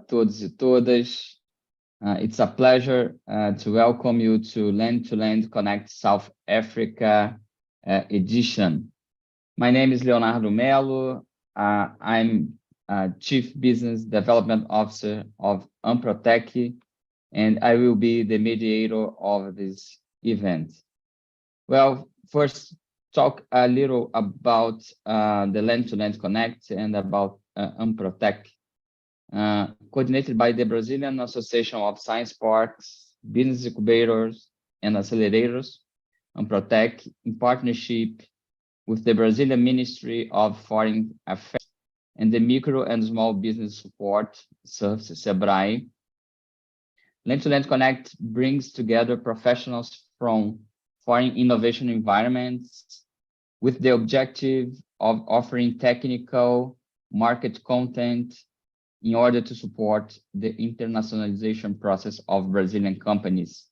todos e todas. It's a pleasure to welcome you to Land2Land Connect South Africa edition. My name is Leonardo Melo. I'm Chief Business Development Officer of Amprotec, and I will be the mediator of this event. Well, first, talk a little about the Land2Land Connect and about Amprotec. Coordinated by the Brazilian Association of Science Parks, Business Incubators, and Accelerators, Amprotec, in partnership with the Brazilian Ministry of Foreign Affairs and the Micro and Small Business Support Service, SEBRAE. Land2Land Connect brings together professionals from foreign innovation environments with the objective of offering technical market content in order to support the internationalization process of Brazilian companies.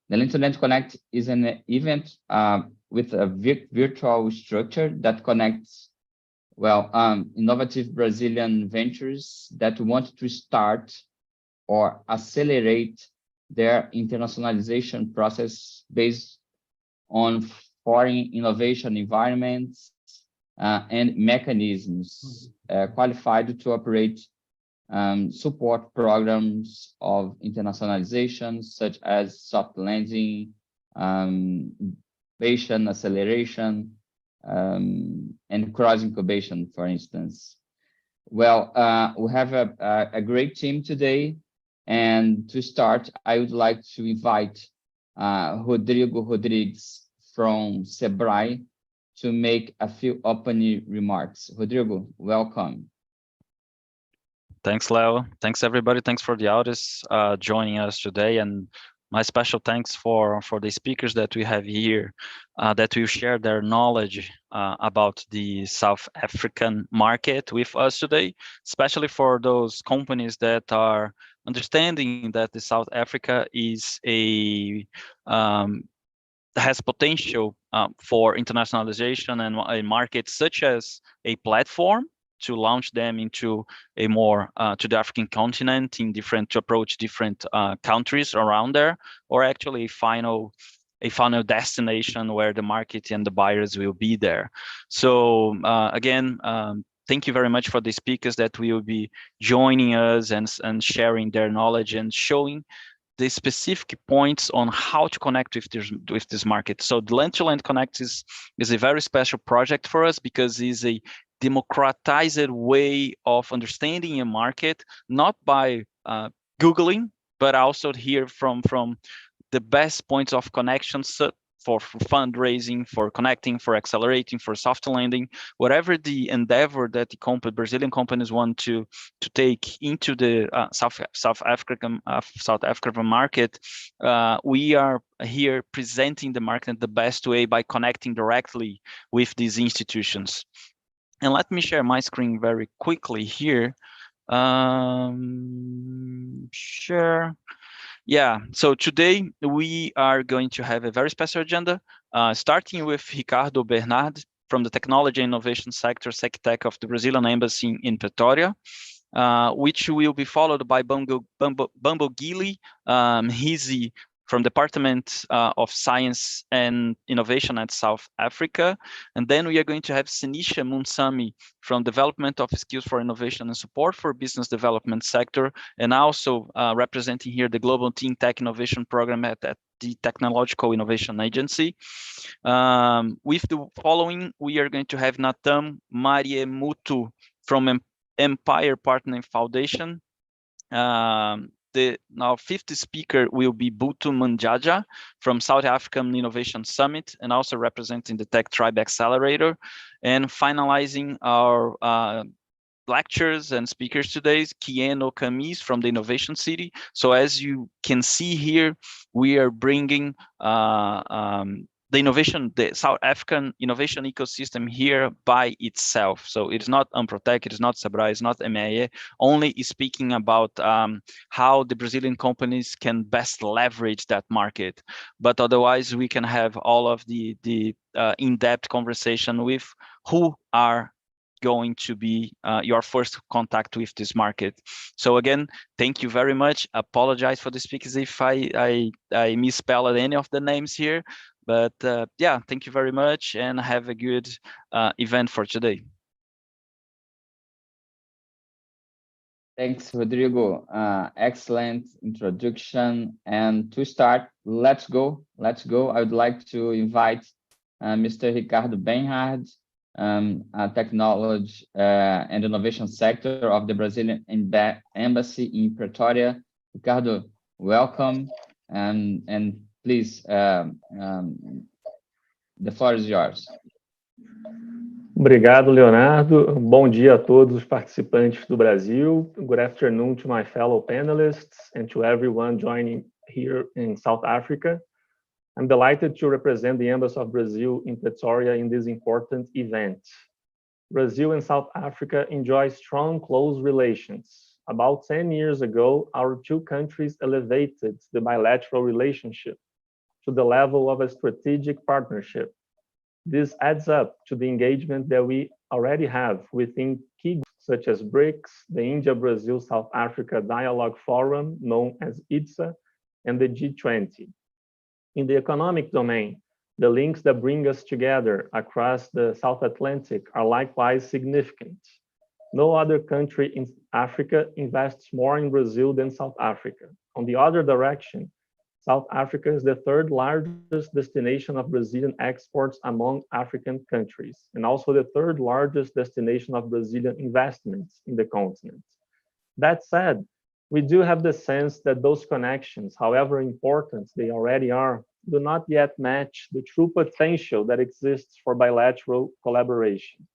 The Land2Land Connect is an event with a virtual structure that connects, innovative Brazilian ventures that want to start or accelerate their internationalization process based on foreign innovation environments and mechanisms qualified to operate support programs of internationalization, such as soft landing, incubation, acceleration, and cross incubation, for instance. Well, we have a great team today, and to start, I would like to invite Rodrigo Rodrigues from SEBRAE to make a few opening remarks. Rodrigo, welcome. Thanks, Leo. Thanks, everybody. Thanks for the audience joining us today. And my special thanks for the speakers that we have here that will share their knowledge about the South African market with us today, especially for those companies that are understanding that the South Africa is has potential for internationalization and a market such as a platform to launch them into a more to the African continent to approach different countries around there, or actually a final destination where the market and the buyers will be there. So again, thank you very much for the speakers that will be joining us and sharing their knowledge and showing the specific points on how to connect with this market. So the Land2Land Connect is a very special project for us because it's a democratized way of understanding a market, not by Googling, but also hear from the best points of connections for fundraising, for connecting, for accelerating, for soft landing, whatever the endeavor that the Brazilian companies want to take into the South African market. We are here presenting the market the best way by connecting directly with these institutions. And let me share my screen very quickly here. Share. Yeah, so today we are going to have a very special agenda, starting with Ricardo Bernhard from the Technology and Innovation Sector, SecTech of the Brazilian Embassy in Pretória, which will be followed by Bumbo Gili, he's from Department of Science and Innovation at South Africa. And then we are going to have Senisha Moonsami from Development of Skills for Innovation and Support for Business Development Sector, and also representing here the Global Teen Tech Innovation Program at the Tecnológica Innovation Agency. With the following, we are going to have Natam Mariemuthu from Empire Partner Foundation. The now 50th speaker will be Buntu Majaja from South African Innovation Summit and also representing the Tech Tribe Accelerator. And finalizing our lectures and speakers today is Kieno Kamis from the Innovation City. So as you can see here, we are bringing the South African innovation ecosystem here by itself. So it's not Amprotec, it is not SEBRAE, it's not MIA, only is speaking about how the Brazilian companies can best leverage that market. But otherwise, we can have all of the in-depth conversation with who are going to be your first contact with this market. So again, thank you very much. Apologize for the speakers if I misspelled any of the names here, but yeah, thank you very much and have a good event for today. Thanks, Rodrigo. Excellent introduction. And to start, let's go. I would like to invite Mr. Ricardo Bernhard, Technology and Innovation Sector of the Brazilian Embassy in Pretória. Ricardo, welcome. And please, the floor is yours. Obrigado, Leonardo. Bom dia a todos os participantes do Brasil. Good afternoon to my fellow panelists and to everyone joining here in South Africa. I'm delighted to represent the Embassy of Brazil in Pretória in this important event. Brazil and South Africa enjoy strong, close relations. About 10 years ago, our two countries elevated the bilateral relationship to the level of a strategic partnership. This adds up to the engagement that we already have within key groups such as BRICS, the India-Brazil-South Africa Dialogue Forum, known as IDSA, and the G20. In the economic domain, the links that bring us together across the South Atlantic are likewise significant. No other country in Africa invests more in Brazil than South Africa. On the other direction, South Africa is the third largest destination of Brazilian exports among African countries, and also the third largest destination of Brazilian investments in the continent. That said, we do have the sense that those connections, however important they already are, do not yet match the true potential that exists for bilateral collaboration.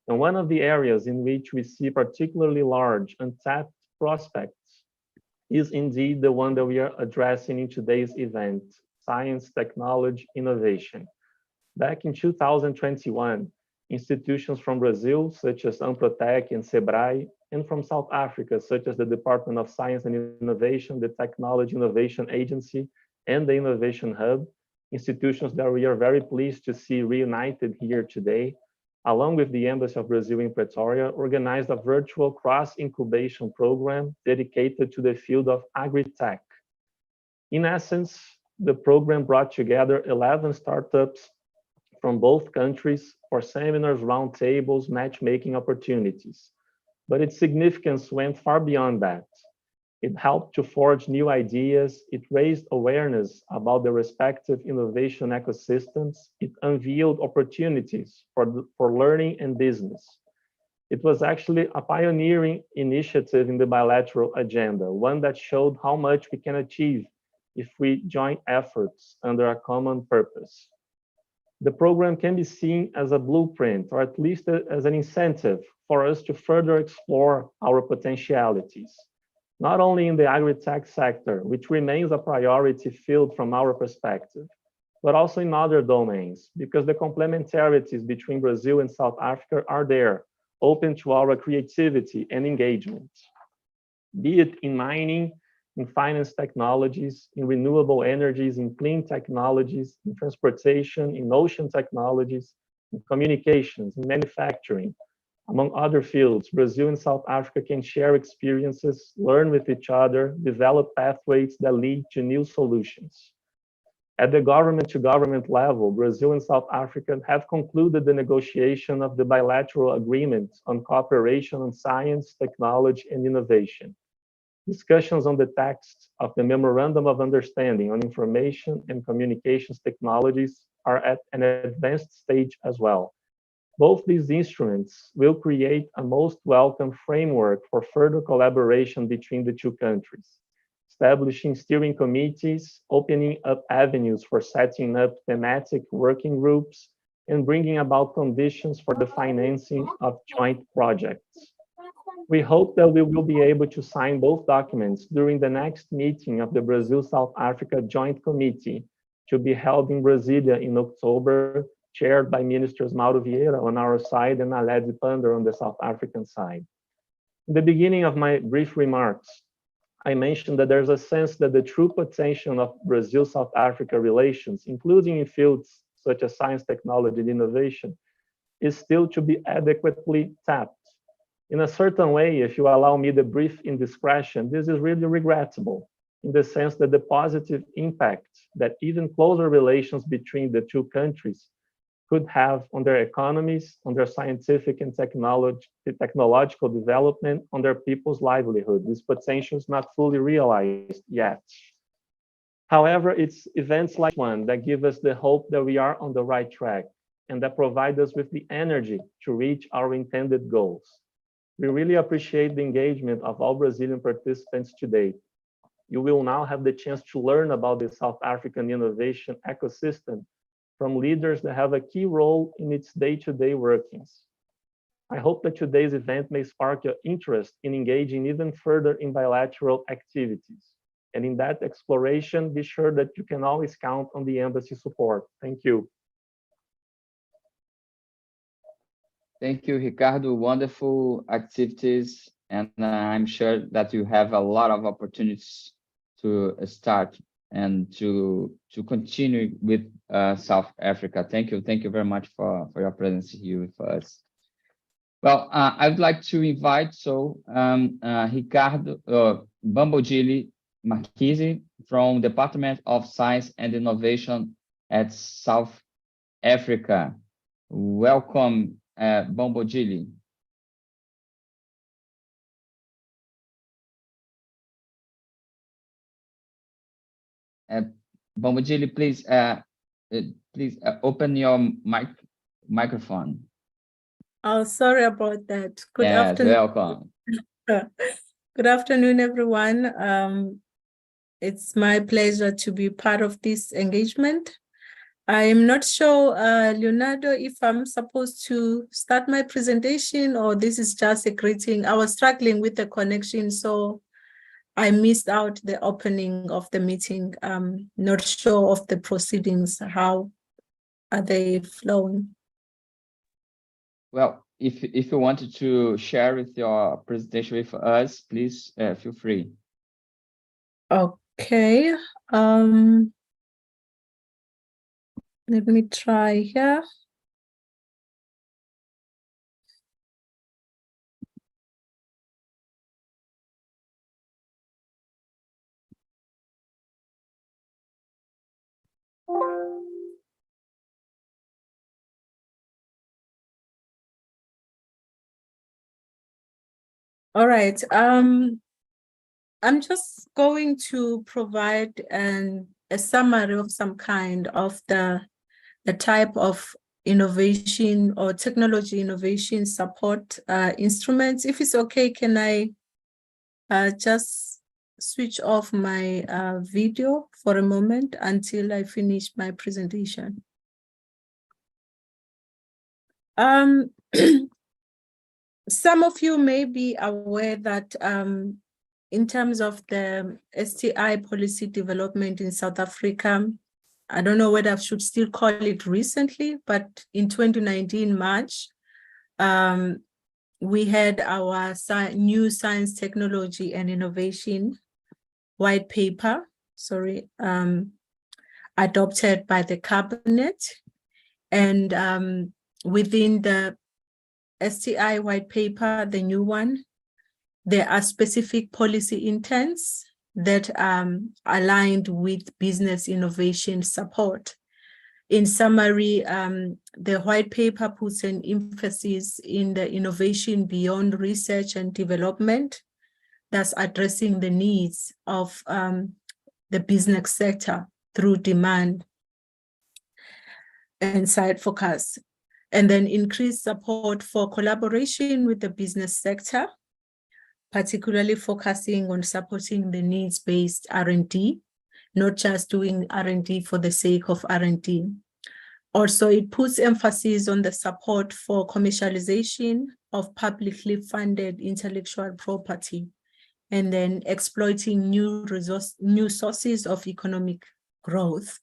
And one of the areas in which we see particularly large untapped prospects is indeed the one that we are addressing in today's event, science, technology, innovation. Back in 2021, institutions from Brazil, such as Amprotec and Sebrae, and from South Africa, such as the Department of Science and Innovation, the Technology Innovation Agency, and the Innovation Hub, institutions that we are very pleased to see reunited here today, along with the Embassy of Brazil in Pretória, organized a virtual cross-incubation program dedicated to the field of agri-tech. In essence, the program brought together 11 startups from both countries for seminars, roundtables, matchmaking opportunities. But its significance went far beyond that. It helped to forge new ideas, it raised awareness about the respective innovation ecosystems, it unveiled opportunities for learning and business. It was actually a pioneering initiative in the bilateral agenda, one that showed how much we can achieve if we join efforts under a common purpose. The program can be seen as a blueprint, or at least as an incentive for us to further explore our potentialities, not only in the agri-tech sector, which remains a priority field from our perspective, but also in other domains, because the complementarities between Brazil and South Africa are there, open to our creativity and engagement, be it in mining, in finance technologies, in renewable energies, in clean technologies, in transportation, in ocean technologies, in communications, in manufacturing. Among other fields, Brazil and South Africa can share experiences, learn with each other, develop pathways that lead to new solutions. At the government-to-government level, Brazil and South Africa have concluded the negotiation of the bilateral agreement on cooperation on science, technology, and innovation. Discussions on the text of the Memorandum of Understanding on Information and Communications Technologies are at an advanced stage as well. Both these instruments will create a most welcome framework for further collaboration between the two countries, establishing steering committees, opening up avenues for setting up thematic working groups, and bringing about conditions for the financing of joint projects. We hope that we will be able to sign both documents during the next meeting of the Brazil-South Africa Joint Committee to be held in Brasília in October, chaired by Ministers Mauro Vieira on our side and Aled Pander on the South African side. In the beginning of my brief remarks, I mentioned that there's a sense that the true potential of Brazil-South Africa relations, including in fields such as science, technology, and innovation, is still to be adequately tapped. In a certain way, if you allow me the brief indiscretion, this is really regrettable in the sense that the positive impact that even closer relations between the two countries could have on their economies, on their scientific and technological development, on their people's livelihood. This potential is not fully realized yet. However, it's events like one that give us the hope that we are on the right track and that provide us with the energy to reach our intended goals. We really appreciate the engagement of all Brazilian participants today. You will now have the chance to learn about the South African innovation ecosystem from leaders that have a key role in its day-to-day workings. I hope that today's event may spark your interest in engaging even further in bilateral activities. And in that exploration, be sure that you can always count on the embassy support. Thank you. Thank you, Ricardo. Wonderful activities. And I'm sure that you have a lot of opportunities to start and to continue with South Africa. Thank you. Thank you very much for your presence here with us. Well, I would like to invite Ricardo Bambodili Marquise from Department of Science and Innovation at South Africa. Welcome, Bambodili. Bambodili, please open your microphone. Oh, sorry about that. Good afternoon. Welcome. Good afternoon, everyone. It's my pleasure to be part of this engagement. I'm not sure, Leonardo, if I'm supposed to start my presentation or this is just a greeting. I was struggling with the connection, so I missed out the opening of the meeting. I'm not sure of the proceedings. How are they flowing? Well, if you wanted to share with your presentation with us, please feel free. Okay. Let me try here. All right. I'm just going to provide a summary of some kind of the type of innovation or technology innovation support instruments. If it's okay, can I just switch off my video for a moment until I finish my presentation? Some of you may be aware that in terms of the STI policy development in South Africa, I don't know whether I should still call it recently, but in 2019 March, we had our new science, technology, and innovation white paper, adopted by the cabinet. And within the STI white paper, the new one, there are specific policy intents that aligned with business innovation support. In summary, the white paper puts an emphasis in the innovation beyond research and development, thus addressing the needs of the business sector through demand and side focus, and then increased support for collaboration with the business sector, particularly focusing on supporting the needs-based R&D, not just doing R&D for the sake of R&D. Also, it puts emphasis on the support for commercialization of publicly funded intellectual property, and then exploiting new sources of economic growth.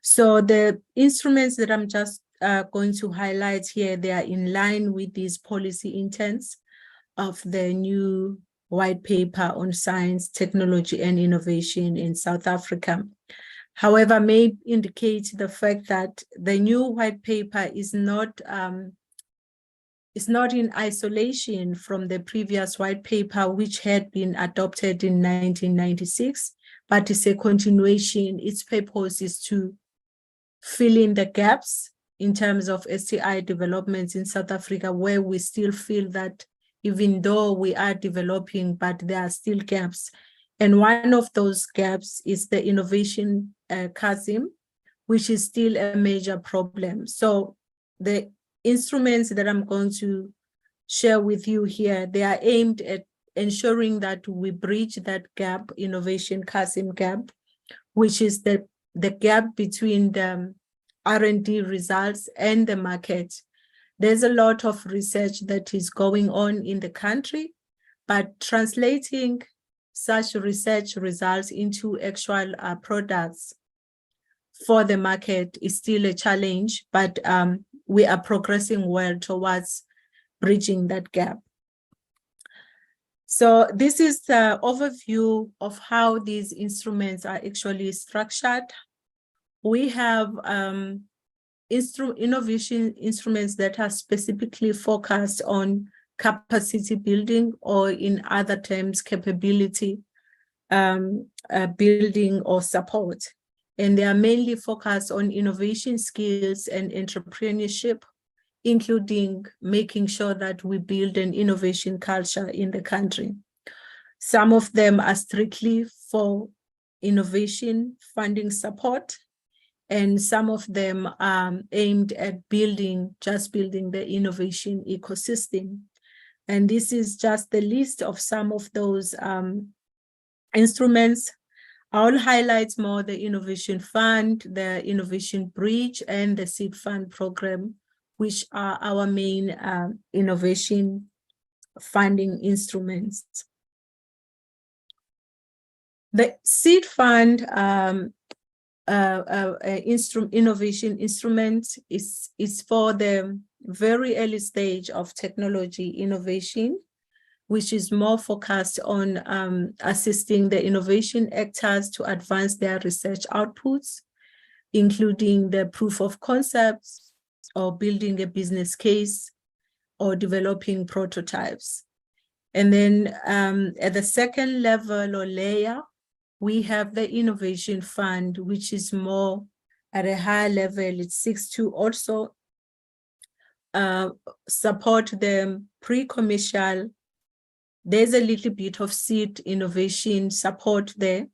So the instruments that I'm just going to highlight here, they are in line with these policy intents of the new white paper on science, technology, and innovation in South Africa. However, may indicate the fact that the new white paper is not is not in isolation from the previous white paper, which had been adopted in 1996, but it's a continuation. Its purpose is to fill in the gaps in terms of STI developments in South Africa, where we still feel that even though we are developing, but there are still gaps. And one of those gaps is the innovation chasm, which is still a major problem. So the instruments that I'm going to share with you here, they are aimed at ensuring that we bridge that gap, innovation chasm gap, which is the gap between the R&D results and the market. There's a lot of research that is going on in the country, but translating such research results into actual products for the market is still a challenge, but we are progressing well towards bridging that gap. So this is the overview of how these instruments are actually structured. We have innovation instruments that are specifically focused on capacity building, or in other terms, capability building or support. And they are mainly focused on innovation skills and entrepreneurship, including making sure that we build an innovation culture in the country. Some of them are strictly for innovation funding support, and some of them are aimed at building the innovation ecosystem. And this is just the list of some of those instruments. I'll highlight more the Innovation Fund, the Innovation Bridge, and the Seed Fund program, which are our main innovation funding instruments. The Seed Fund innovation instrument is for the very early stage of technology innovation, which is more focused on assisting the innovation actors to advance their research outputs, including the proof of concepts, or building a business case, or developing prototypes. And then at the second level or layer, we have the Innovation Fund, which is more at a higher level. It seeks to also support the pre-commercial. There's a little bit of seed innovation support there,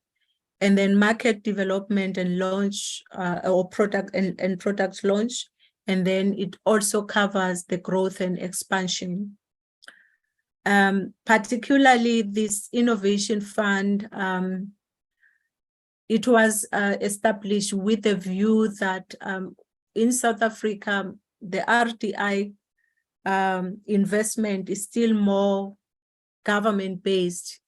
and then market development and launch, or product and product launch. And then it also covers the growth and expansion. Particularly this Innovation Fund, it was established with a view that in South Africa, the RDI investment is still more government-based,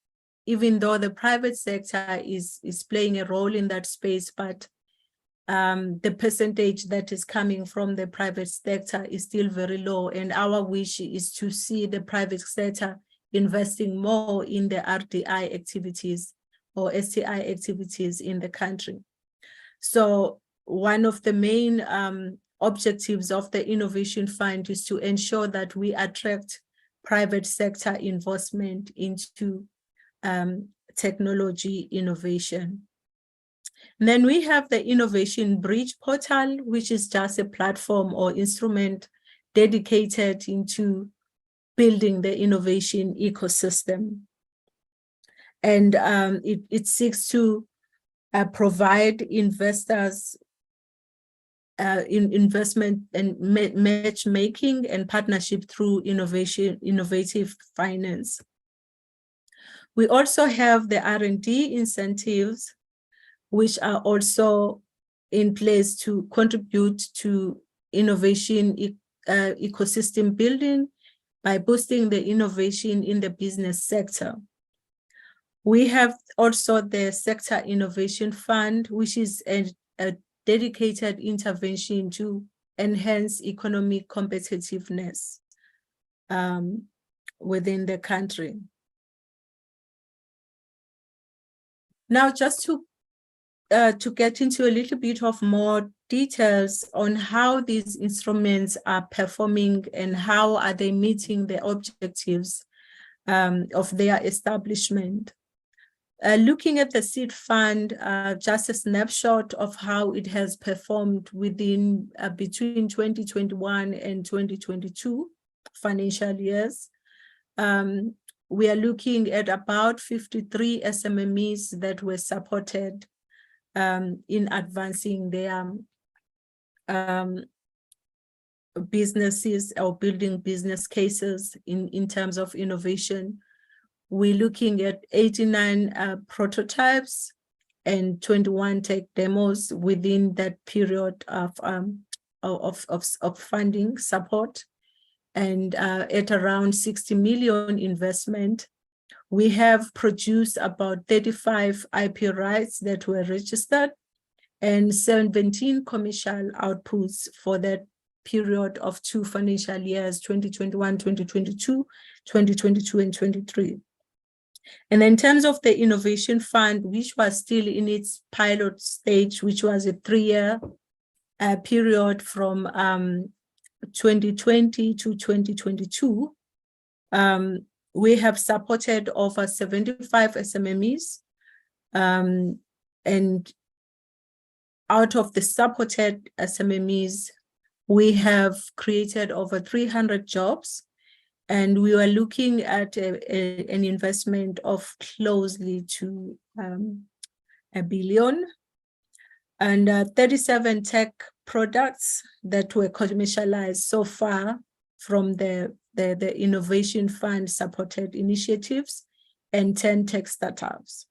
even though the private sector is playing a role in that space, but the percentage that is coming from the private sector is still very low. And our wish is to see the private sector investing more in the RDI activities or STI activities in the country. So one of the main objectives of the Innovation Fund is to ensure that we attract private sector investment into technology innovation. And then we have the Innovation Bridge portal, which is just a platform or instrument dedicated into building the innovation ecosystem. And it seeks to provide investors in investment and matchmaking and partnership through innovative finance. We also have the R&D incentives, which are also in place to contribute to innovation ecosystem building by boosting the innovation in the business sector. We have also the Sector Innovation Fund, which is a dedicated intervention to enhance economic competitiveness within the country. Now, just to to get into a little bit of more details on how these instruments are performing and how are they meeting the objectives of their establishment. Looking at the seed fund, just a snapshot of how it has performed within between 2021 and 2022 financial years. We are looking at about 53 SMMEs that were supported in advancing their businesses or building business cases in terms of innovation. We're looking at 89 prototypes and 21 tech demos within that period of funding support, and at around 60 million investment. We have produced about 35 IP rights that were registered and 17 commercial outputs for that period of 2 financial years, 2021, 2022, 2022, and 23. And in terms of the Innovation Fund, which was still in its pilot stage, which was a 3-year period from 2020 to 2022, we have supported over 75 SMMEs, and out of the supported SMMEs, we have created over 300 jobs, and we were looking at an investment of closely to $1 billion, and 37 tech products that were commercialized so far from the Innovation Fund supported initiatives, and 10 tech startups.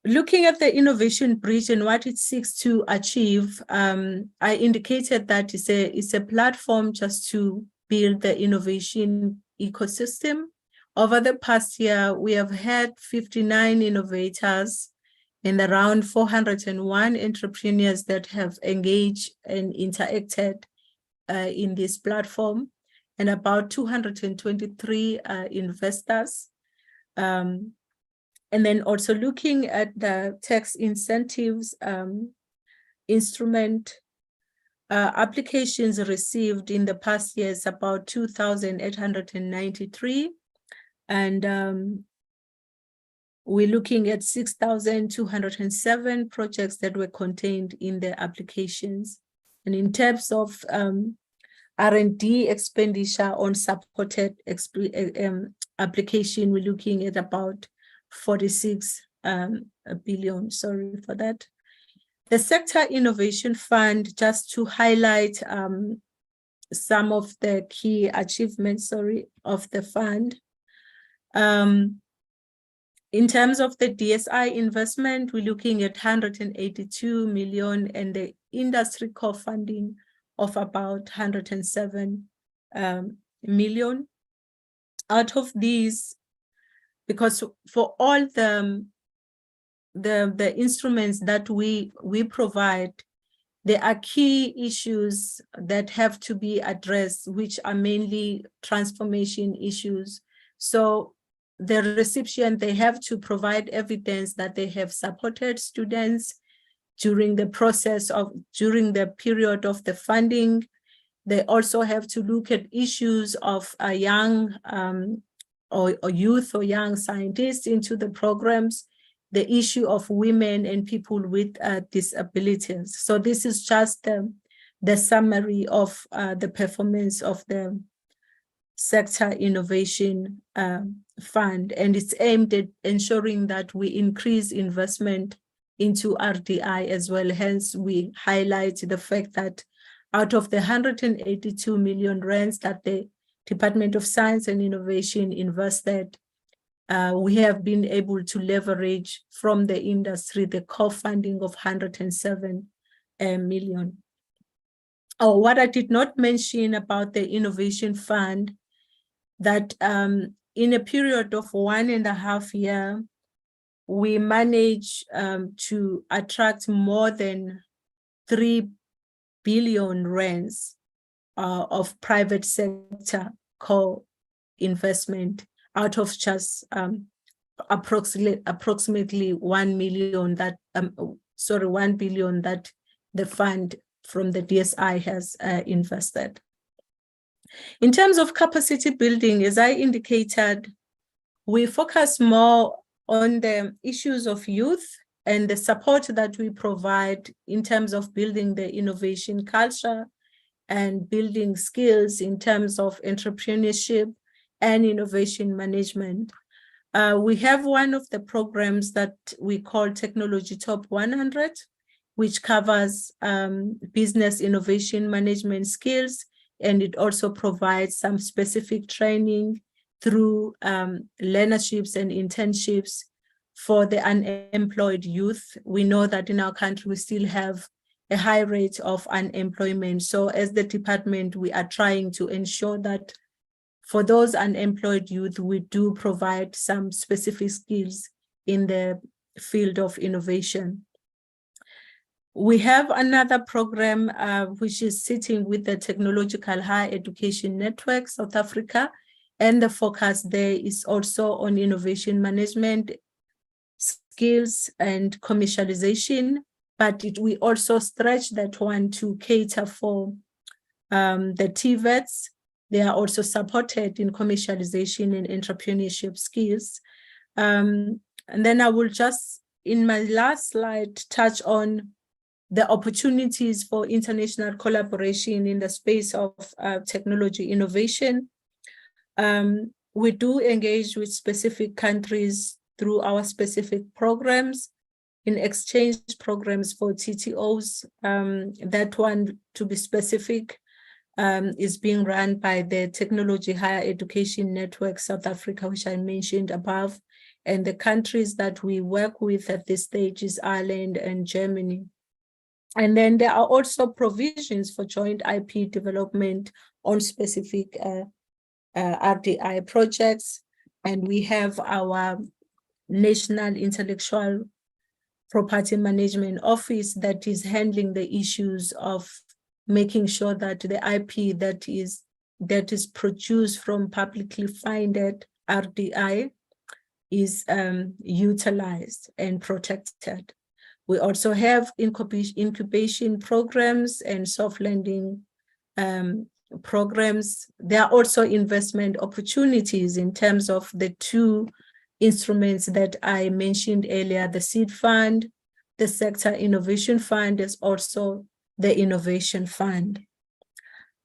Looking at the innovation bridge and what it seeks to achieve, I indicated that it's a platform just to build the innovation ecosystem. Over the past year, we have had 59 innovators and around 401 entrepreneurs that have engaged and interacted in this platform, and about 223 investors. And then also looking at the tax incentives instrument, applications received in the past years about 2,893, and we're looking at 6,207 projects that were contained in the applications. And in terms of R&D expenditure on supported application, we're looking at about 46 billion, sorry for that. The Sector Innovation Fund, just to highlight some of the key achievements, of the fund. In terms of the DSI investment, we're looking at 182 million and the industry co-funding of about 107 million. Out of these, because for all the instruments that we provide, there are key issues that have to be addressed, which are mainly transformation issues. So the recipient, they have to provide evidence that they have supported students during the period of the funding. They also have to look at issues of a young or youth or young scientists into the programs, the issue of women and people with disabilities. So this is just the summary of the performance of the Sector Innovation Fund, and it's aimed at ensuring that we increase investment into RDI as well. Hence, we highlight the fact that out of the 182 million rands that the Department of Science and Innovation invested, we have been able to leverage from the industry the co-funding of 107 million. Oh, what I did not mention about the Innovation Fund, that in a period of 1.5 years, we managed to attract more than 3 billion rands of private sector co-investment out of just approximately 1 million that 1 billion that the fund from the DSI has invested. In terms of capacity building, as I indicated, we focus more on the issues of youth and the support that we provide in terms of building the innovation culture and building skills in terms of entrepreneurship and innovation management. We have one of the programs that we call Technology Top 100, which covers business innovation management skills, and it also provides some specific training through learnerships and internships for the unemployed youth. We know that in our country, we still have a high rate of unemployment. So as the department, we are trying to ensure that for those unemployed youth, we do provide some specific skills in the field of innovation. We have another program which is sitting with the Technological Higher Education Network, South Africa, and the focus there is also on innovation management skills and commercialization, but we also stretch that one to cater for the TVETs. They are also supported in commercialization and entrepreneurship skills. And then I will just, in my last slide, touch on the opportunities for international collaboration in the space of technology innovation. We do engage with specific countries through our specific programs, in exchange programs for TTOs. That one, to be specific, is being run by the Technology Higher Education Network South Africa, which I mentioned above. And the countries that we work with at this stage is Ireland and Germany. And then there are also provisions for joint IP development on specific RDI projects. And we have our National Intellectual Property Management Office that is handling the issues of making sure that the IP that is produced from publicly funded RDI is utilized and protected. We also have incubation programs and soft landing programs. There are also investment opportunities in terms of the two instruments that I mentioned earlier, the Seed Fund, the Sector Innovation Fund, is also the Innovation Fund.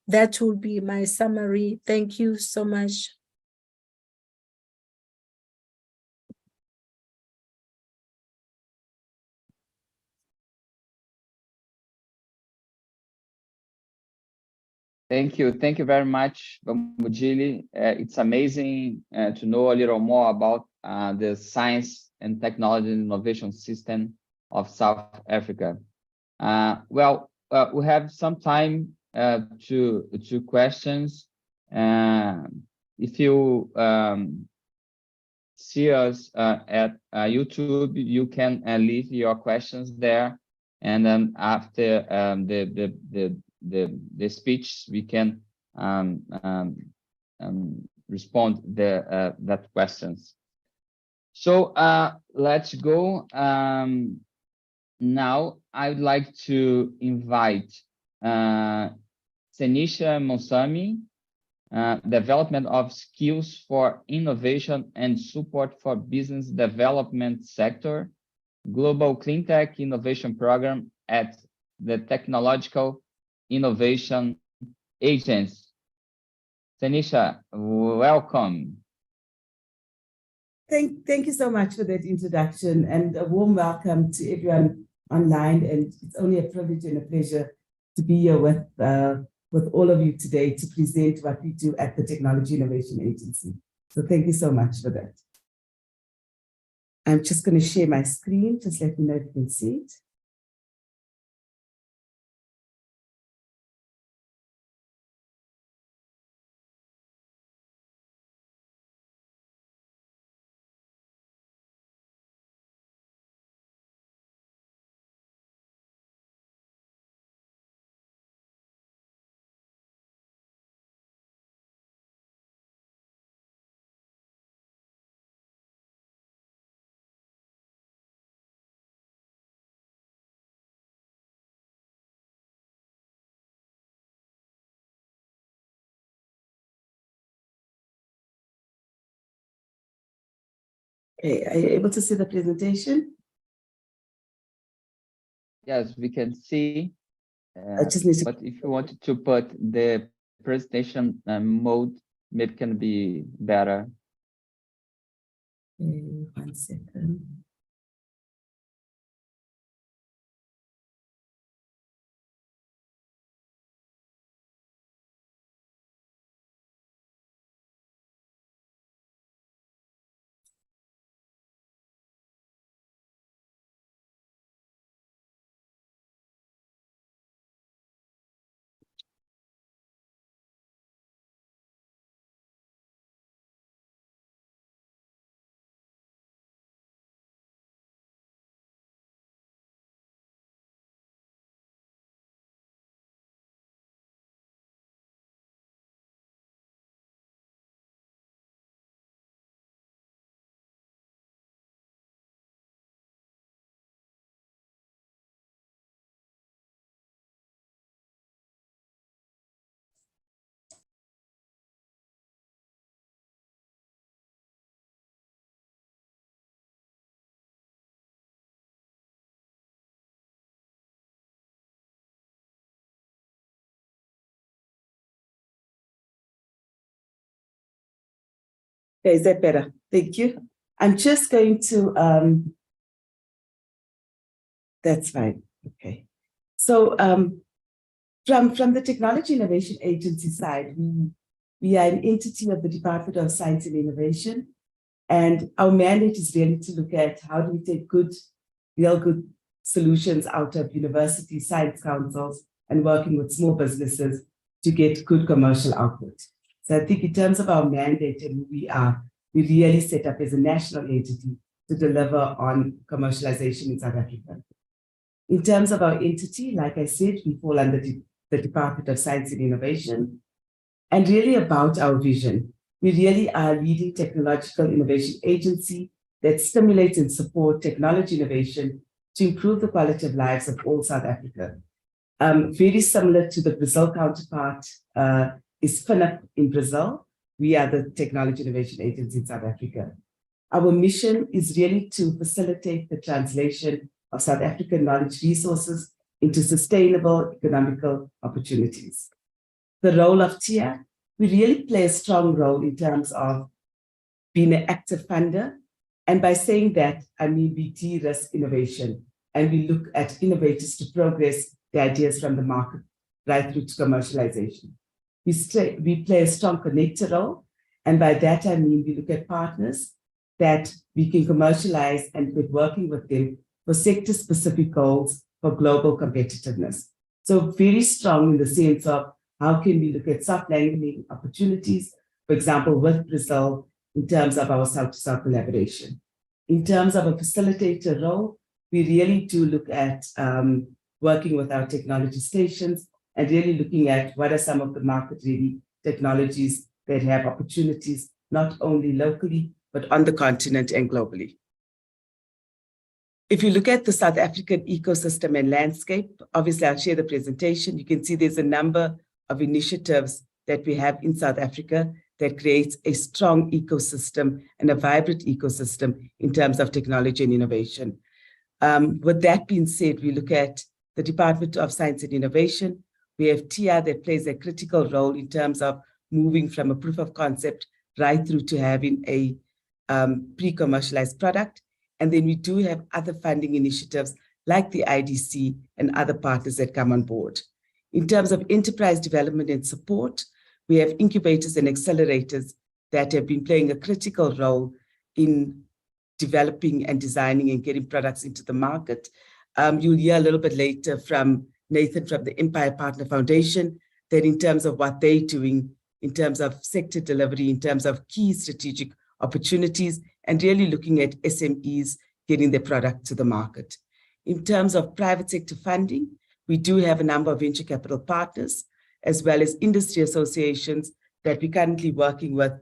That will be my summary. Thank you so much. Thank you. Thank you very much, Bambujili. It's amazing to know a little more about the science and technology and innovation system of South Africa. Well, we have some time to questions. If you see us at YouTube, you can leave your questions there. And then after the speech, we can respond that questions. So let's go. Now I would like to invite Senisha Moonsami, development of skills for innovation and support for business development sector, Global Cleantech Innovation Program at the Technological Innovation Agency. Senisha, welcome. Thank you so much for that introduction, and a warm welcome to everyone online. And it's only a privilege and a pleasure to be here with all of you today to present what we do at the Technology Innovation Agency. So thank you so much for that. I'm just going to share my screen. Just let me know if you can see it. Okay, are you able to see the presentation? Yes, we can see. I just need to. But if you wanted to put the presentation mode, maybe can be better. 1 second. Okay, is that better? Thank you. I'm just going to, that's fine, okay. So from the Technology Innovation Agency side, we are an entity of the Department of Science and Innovation, and our mandate is really to look at how do we take real good solutions out of universities, science councils, and working with small businesses to get good commercial output. So I think in terms of our mandate and who we are, we really set up as a national entity to deliver on commercialization in South Africa. In terms of our entity, like I said, we fall under the Department of Science and Innovation. And really about our vision, we really are a leading technological innovation agency that stimulates and supports technology innovation to improve the quality of lives of all South Africa. Very similar to the Brazil counterpart, is FINIP in Brazil. We are the Technology Innovation Agency in South Africa. Our mission is really to facilitate the translation of South African knowledge resources into sustainable economical opportunities. The role of TIA, we really play a strong role in terms of being an active funder. And by saying that, I mean we de-risk innovation and we look at innovators to progress the ideas from the market right through to commercialization. We play a strong connector role, and by that I mean we look at partners that we can commercialize and we're working with them for sector-specific goals for global competitiveness. So very strong in the sense of how can we look at soft landing opportunities, for example, with Brazil in terms of our South-to-South collaboration. In terms of a facilitator role, we really do look at working with our technology stations and really looking at what are some of the market-ready technologies that have opportunities, not only locally, but on the continent and globally. If you look at the South African ecosystem and landscape, obviously I'll share the presentation. You can see there's a number of initiatives that we have in South Africa that creates a strong ecosystem and a vibrant ecosystem in terms of technology and innovation. With that being said, we look at the Department of Science and Innovation. We have TIA that plays a critical role in terms of moving from a proof of concept right through to having a pre-commercialized product. And then we do have other funding initiatives like the IDC and other partners that come on board. In terms of enterprise development and support, we have incubators and accelerators that have been playing a critical role in developing and designing and getting products into the market. You'll hear a little bit later from Nathan from the Empire Partner Foundation that in terms of what they're doing, in terms of sector delivery, in terms of key strategic opportunities, and really looking at SMEs getting their product to the market. In terms of private sector funding, we do have a number of venture capital partners, as well as industry associations that we're currently working with,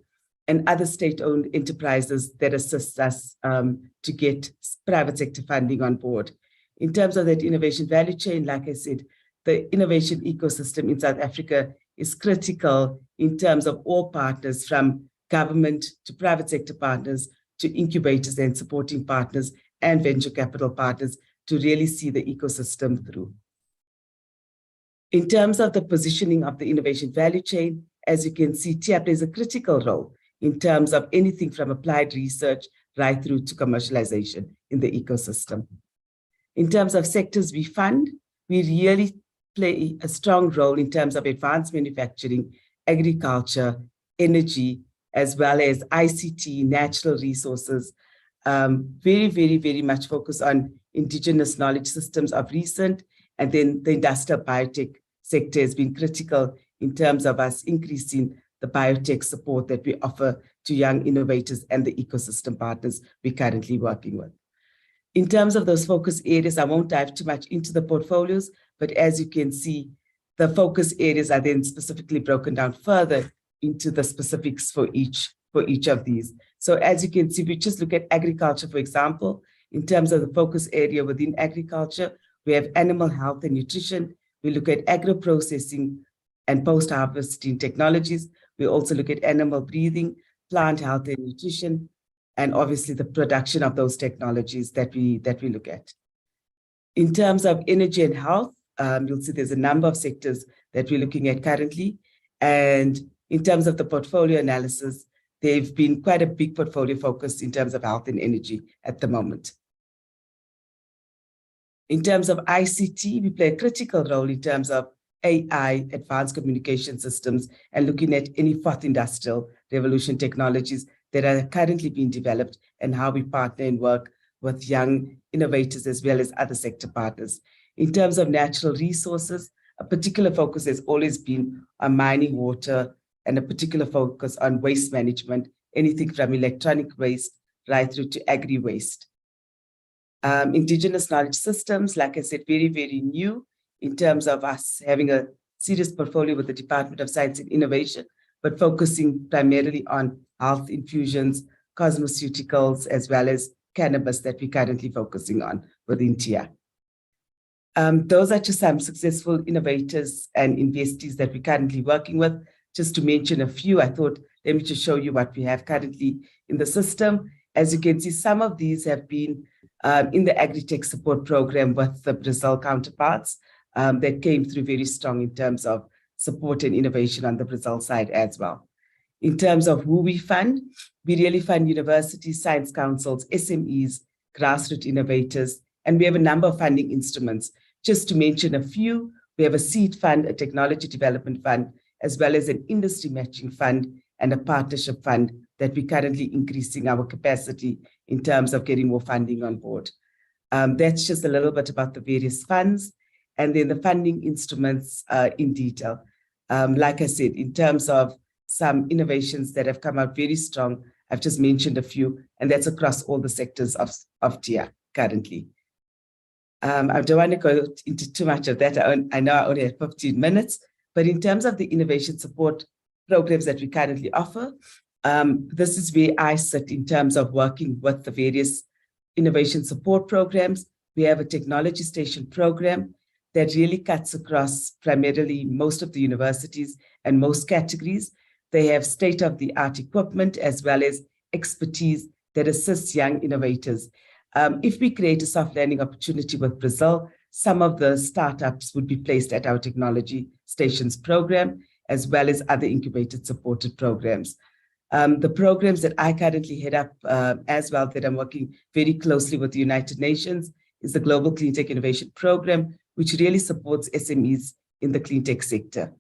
and other state-owned enterprises that assist us to get private sector funding on board. In terms of that innovation value chain, like I said, the innovation ecosystem in South Africa is critical in terms of all partners, from government to private sector partners to incubators and supporting partners and venture capital partners to really see the ecosystem through. In terms of the positioning of the innovation value chain, as you can see, TIA plays a critical role in terms of anything from applied research right through to commercialization in the ecosystem. In terms of sectors we fund, we really play a strong role in terms of advanced manufacturing, agriculture, energy, as well as ICT, natural resources, very much focus on indigenous knowledge systems of recent, and then the industrial biotech sector has been critical in terms of us increasing the biotech support that we offer to young innovators and the ecosystem partners we're currently working with. In terms of those focus areas, I won't dive too much into the portfolios, but as you can see, the focus areas are then specifically broken down further into the specifics for each of these. So as you can see, we just look at agriculture, for example. In terms of the focus area within agriculture, we have animal health and nutrition. We look at agro-processing and post-harvesting technologies. We also look at animal breathing, plant health and nutrition, and obviously the production of those technologies that we look at. In terms of energy and health, you'll see there's a number of sectors that we're looking at currently. And in terms of the portfolio analysis, they've been quite a big portfolio focus in terms of health and energy at the moment. In terms of ICT, we play a critical role in terms of AI, advanced communication systems, and looking at any fourth industrial revolution technologies that are currently being developed and how we partner and work with young innovators as well as other sector partners. In terms of natural resources, a particular focus has always been on mining, water, and a particular focus on waste management, anything from electronic waste right through to agri-waste. Indigenous knowledge systems, like I said, very new in terms of us having a serious portfolio with the Department of Science and Innovation, but focusing primarily on health infusions, cosmeceuticals, as well as cannabis that we're currently focusing on within TIA. Those are just some successful innovators and investees that we're currently working with. Just to mention a few, I thought, let me just show you what we have currently in the system. As you can see, some of these have been in the Agri-Tech support program with the Brazil counterparts that came through very strong in terms of support and innovation on the Brazil side as well. In terms of who we fund, we really fund universities, science councils, SMEs, grassroots innovators, and we have a number of funding instruments. Just to mention a few, we have a seed fund, a technology development fund, as well as an industry matching fund and a partnership fund that we're currently increasing our capacity in terms of getting more funding on board. That's just a little bit about the various funds and then the funding instruments in detail. Like I said, in terms of some innovations that have come out very strong, I've just mentioned a few, and that's across all the sectors of TIA currently. I don't want to go into too much of that. I know I only have 15 minutes, but in terms of the innovation support programs that we currently offer, this is where I sit in terms of working with the various innovation support programs. We have a technology station program that really cuts across primarily most of the universities and most categories. They have state-of-the-art equipment as well as expertise that assists young innovators. If we create a soft landing opportunity with Brazil, some of the startups would be placed at our technology stations program, as well as other incubated supported programs. The programs that I currently head up as well, that I'm working very closely with the United Nations, is the Global Clean Tech Innovation Program, which really supports SMEs in the clean tech sector.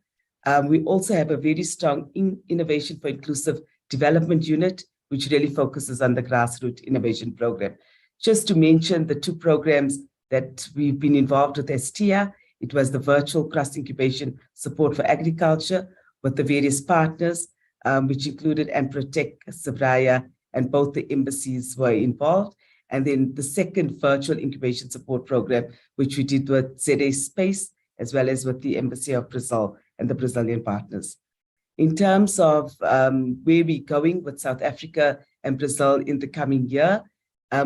We also have a very strong Innovation for Inclusive Development unit, which really focuses on the grassroots innovation program. Just to mention the two programs that we've been involved with as TIA, it was the virtual cross-incubation support for agriculture with the various partners, which included Amprotech, Sabraya, and both the embassies were involved. And then the second virtual incubation support program, which we did with ZA Space, as well as with the Embassy of Brazil and the Brazilian partners. In terms of where we're going with South Africa and Brazil in the coming year,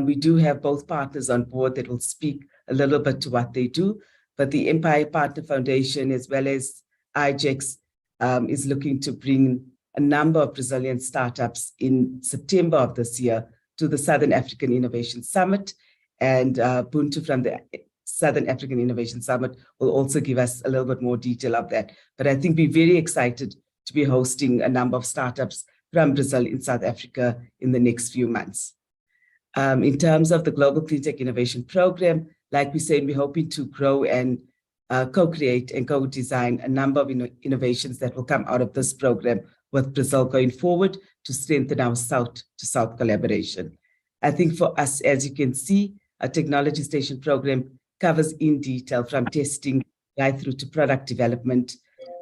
we do have both partners on board that will speak a little bit to what they do, but the Empire Partner Foundation, as well as IJEX, is looking to bring a number of Brazilian startups in September of this year to the Southern African Innovation Summit, and Buntu from the Southern African Innovation Summit will also give us a little bit more detail of that. But I think we're very excited to be hosting a number of startups from Brazil in South Africa in the next few months. In terms of the Global Cleantech Innovation Program, like we said, we're hoping to grow and co-create and co-design a number of innovations that will come out of this program with Brazil going forward to strengthen our South-to-South collaboration. I think for us, as you can see, a technology station program covers in detail from testing right through to product development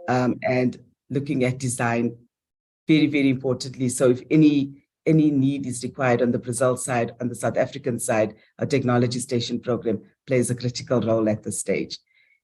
and looking at design very, very importantly. So if any need is required on the Brazil side, on the South African side, a technology station program plays a critical role at this stage.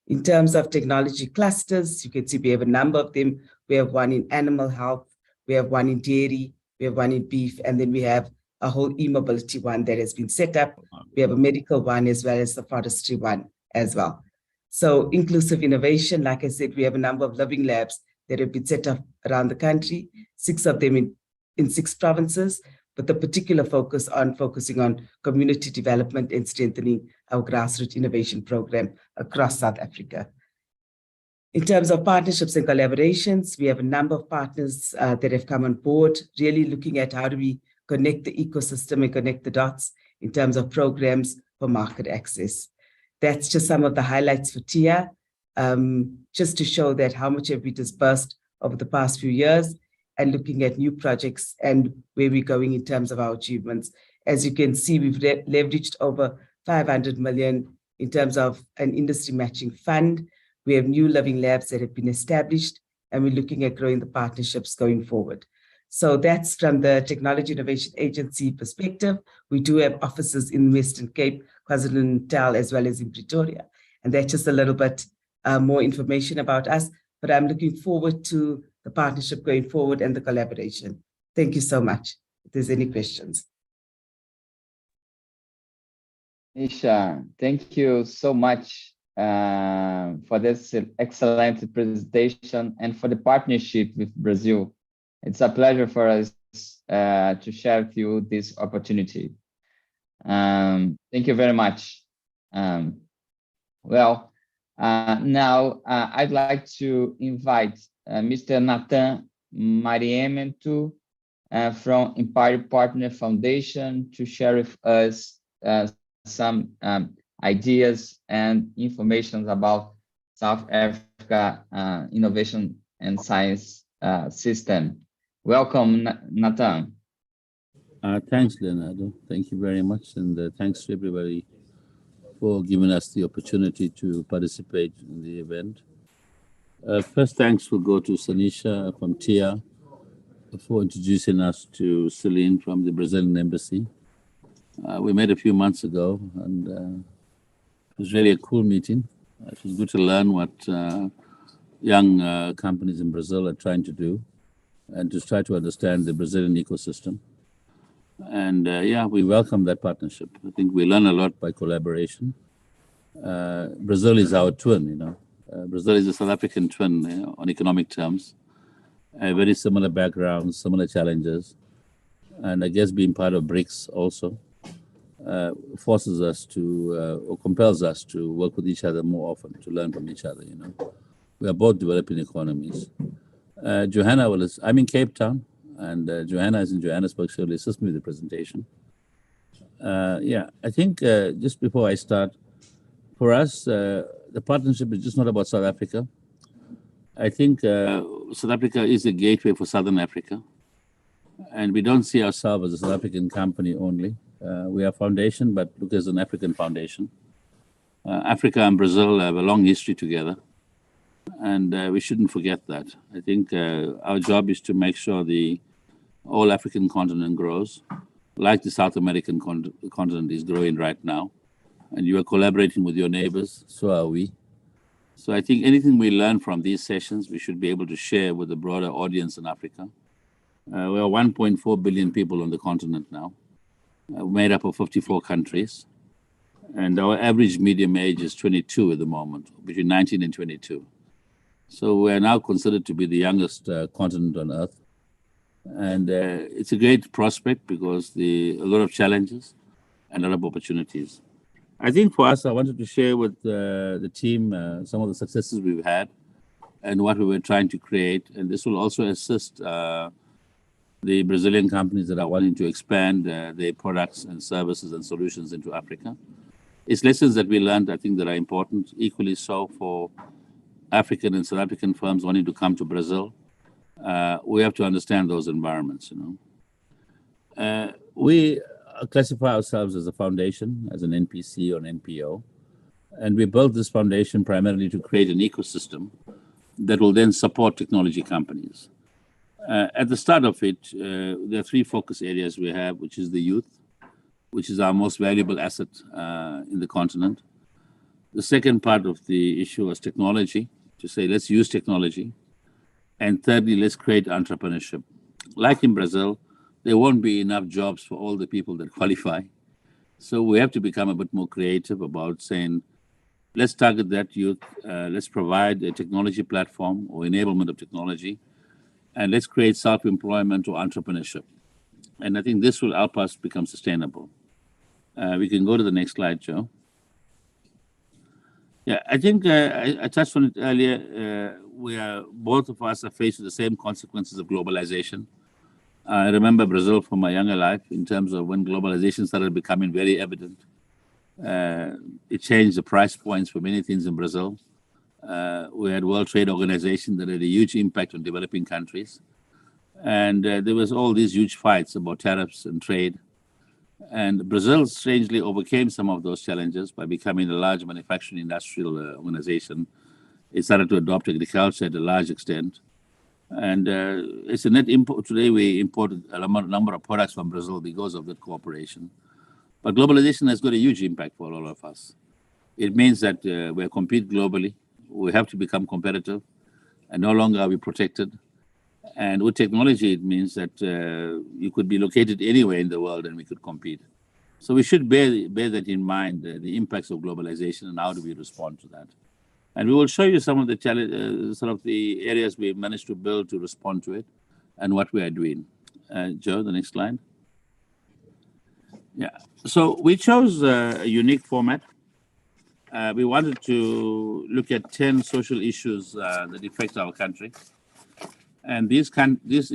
In terms of technology clusters, you can see we have a number of them. We have one in animal health, we have one in dairy, we have one in beef, and then we have a whole e-mobility one that has been set up. We have a medical one as well as the forestry one as well. So inclusive innovation, like I said, we have a number of living labs that have been set up around the country, 6 of them in 6 provinces, with a particular focusing on community development and strengthening our grassroots innovation program across South Africa. In terms of partnerships and collaborations, we have a number of partners that have come on board, really looking at how do we connect the ecosystem and connect the dots in terms of programs for market access. That's just some of the highlights for TIA, just to show that how much have we disbursed over the past few years and looking at new projects and where we're going in terms of our achievements. As you can see, we've leveraged over 500 million in terms of an industry matching fund. We have new living labs that have been established, and we're looking at growing the partnerships going forward. So that's from the Technology Innovation Agency perspective. We do have offices in Western Cape, KwaZulu-Natal, as well as in Pretória. And that's just a little bit more information about us, but I'm looking forward to the partnership going forward and the collaboration. Thank you so much. If there's any questions. Senisha, thank you so much for this excellent presentation and for the partnership with Brazil. It's a pleasure for us to share with you this opportunity. Thank you very much. Now I'd like to invite Mr. Nathan Mariemuthu from Empire Partner Foundation to share with us some ideas and information about South Africa innovation and science system. Welcome, Nathan. Thanks, Leonardo. Thank you very much, and thanks to everybody for giving us the opportunity to participate in the event. First, thanks will go to Senisha from TIA for introducing us to Celine from the Brazilian Embassy. We met a few months ago, and it was really a cool meeting. It was good to learn what young companies in Brazil are trying to do and to try to understand the Brazilian ecosystem. And yeah, we welcome that partnership. I think we learn a lot by collaboration. Brazil is our twin, you know. Brazil is a South African twin, you know, on economic terms. Very similar backgrounds, similar challenges. And I guess being part of BRICS also forces us to, or compels us to work with each other more often, to learn from each other, you know. We are both developing economies. Johanna, I'm in Cape Town, and Johanna is in Johannesburg. She'll assist me with the presentation. Yeah, I think just before I start, for us, the partnership is just not about South Africa. I think South Africa is a gateway for Southern Africa, and we don't see ourselves as a South African company only. We are a foundation, but look as an African foundation. Africa and Brazil have a long history together, and we shouldn't forget that. I think our job is to make sure the whole African continent grows, like the South American continent is growing right now. And you are collaborating with your neighbors, so are we. So I think anything we learn from these sessions, we should be able to share with the broader audience in Africa. We are 1.4 billion people on the continent now, made up of 54 countries. And our average medium age is 22 at the moment, between 19 and 22. So we are now considered to be the youngest continent on Earth. And it's a great prospect because a lot of challenges and a lot of opportunities. I think for us, I wanted to share with the team some of the successes we've had and what we were trying to create. And this will also assist the Brazilian companies that are wanting to expand their products and services and solutions into Africa. It's lessons that we learned, I think, that are important, equally so for African and South African firms wanting to come to Brazil. We have to understand those environments, We classify ourselves as a foundation, as an NPC or an NPO. And we built this foundation primarily to create an ecosystem that will then support technology companies. At the start of it, there are three focus areas we have, which is the youth, which is our most valuable asset in the continent. The second part of the issue was technology, to say, let's use technology. And thirdly, let's create entrepreneurship. Like in Brazil, there won't be enough jobs for all the people that qualify. So we have to become a bit more creative about saying, let's target that youth, let's provide a technology platform or enablement of technology, and let's create self-employment or entrepreneurship. And I think this will help us become sustainable. We can go to the next slide, Joe. Yeah, I think I touched on it earlier. Both of us are faced with the same consequences of globalization. I remember Brazil from my younger life in terms of when globalization started becoming very evident. It changed the price points for many things in Brazil. We had World Trade Organization that had a huge impact on developing countries. And there was all these huge fights about tariffs and trade. And Brazil strangely overcame some of those challenges by becoming a large manufacturing industrial organization. It started to adopt agriculture at a large extent. And it's a net import. Today we imported a number of products from Brazil because of that cooperation. But globalization has got a huge impact for all of us. It means that we compete globally. We have to become competitive, and no longer are we protected. And with technology, it means that you could be located anywhere in the world and we could compete. So we should bear that in mind, the impacts of globalization and how do we respond to that. And we will show you some of the sort of the areas we've managed to build to respond to it and what we are doing. Joe, the next slide. Yeah, so we chose a unique format. We wanted to look at 10 social issues that affect our country. And these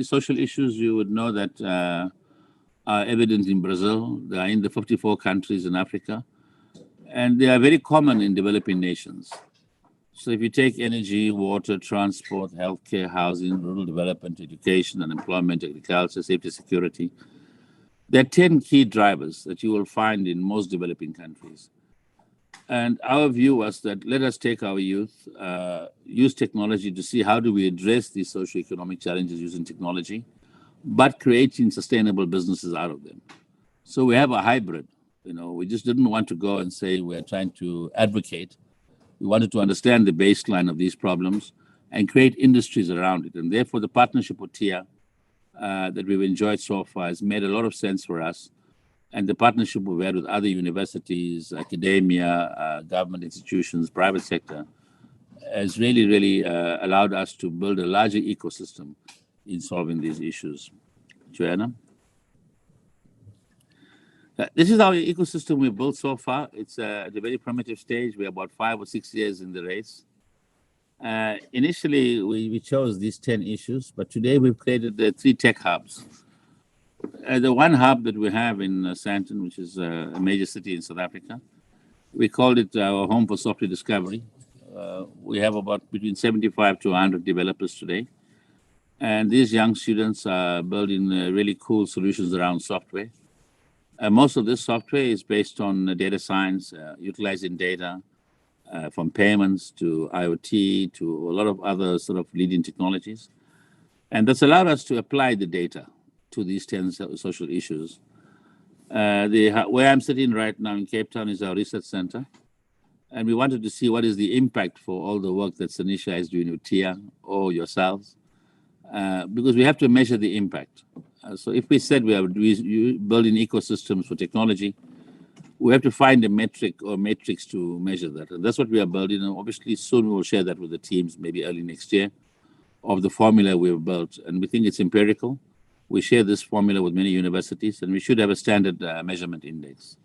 social issues, you would know that are evident in Brazil. They are in the 54 countries in Africa. And they are very common in developing nations. So if you take energy, water, transport, healthcare, housing, rural development, education, unemployment, agriculture, safety, security, there are 10 key drivers that you will find in most developing countries. And our view was that let us take our youth, use technology to see how do we address these socioeconomic challenges using technology, but creating sustainable businesses out of them. So we have a hybrid. We just didn't want to go and say we're trying to advocate. We wanted to understand the baseline of these problems and create industries around it. And therefore, the partnership with TIA that we've enjoyed so far has made a lot of sense for us. And the partnership we've had with other universities, academia, government institutions, private sector, has really, really allowed us to build a larger ecosystem in solving these issues. Joanna? This is our ecosystem we've built so far. It's at a very primitive stage. We're about 5 or 6 years in the race. Initially, we chose these 10 issues, but today we've created the 3 tech hubs. The one hub that we have in Sandton, which is a major city in South Africa, we called it our home for software discovery. We have about between 75 to 100 developers today. And these young students are building really cool solutions around software. Most of this software is based on data science, utilizing data from payments to IoT to a lot of other sort of leading technologies. And that's allowed us to apply the data to these 10 social issues. Where I'm sitting right now in Cape Town is our research center. And we wanted to see what is the impact for all the work that Senisha is doing with TIA or yourselves, because we have to measure the impact. So if we said we are building ecosystems for technology, we have to find a metric or matrix to measure that. And that's what we are building. And obviously soon we will share that with the teams, maybe early next year, of the formula we've built. And we think it's empirical. We share this formula with many universities, and we should have a standard measurement index.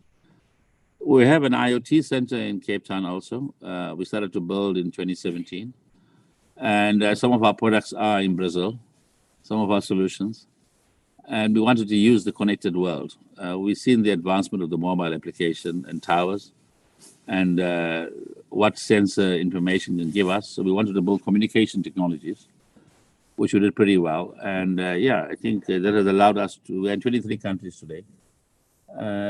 We have an IoT center in Cape Town also. We started to build in 2017. And some of our products are in Brazil, some of our solutions. And we wanted to use the connected world. We've seen the advancement of the mobile application and towers and what sensor information can give us. So we wanted to build communication technologies, which we did pretty well. And yeah, I think that has allowed us to, we're in 23 countries today.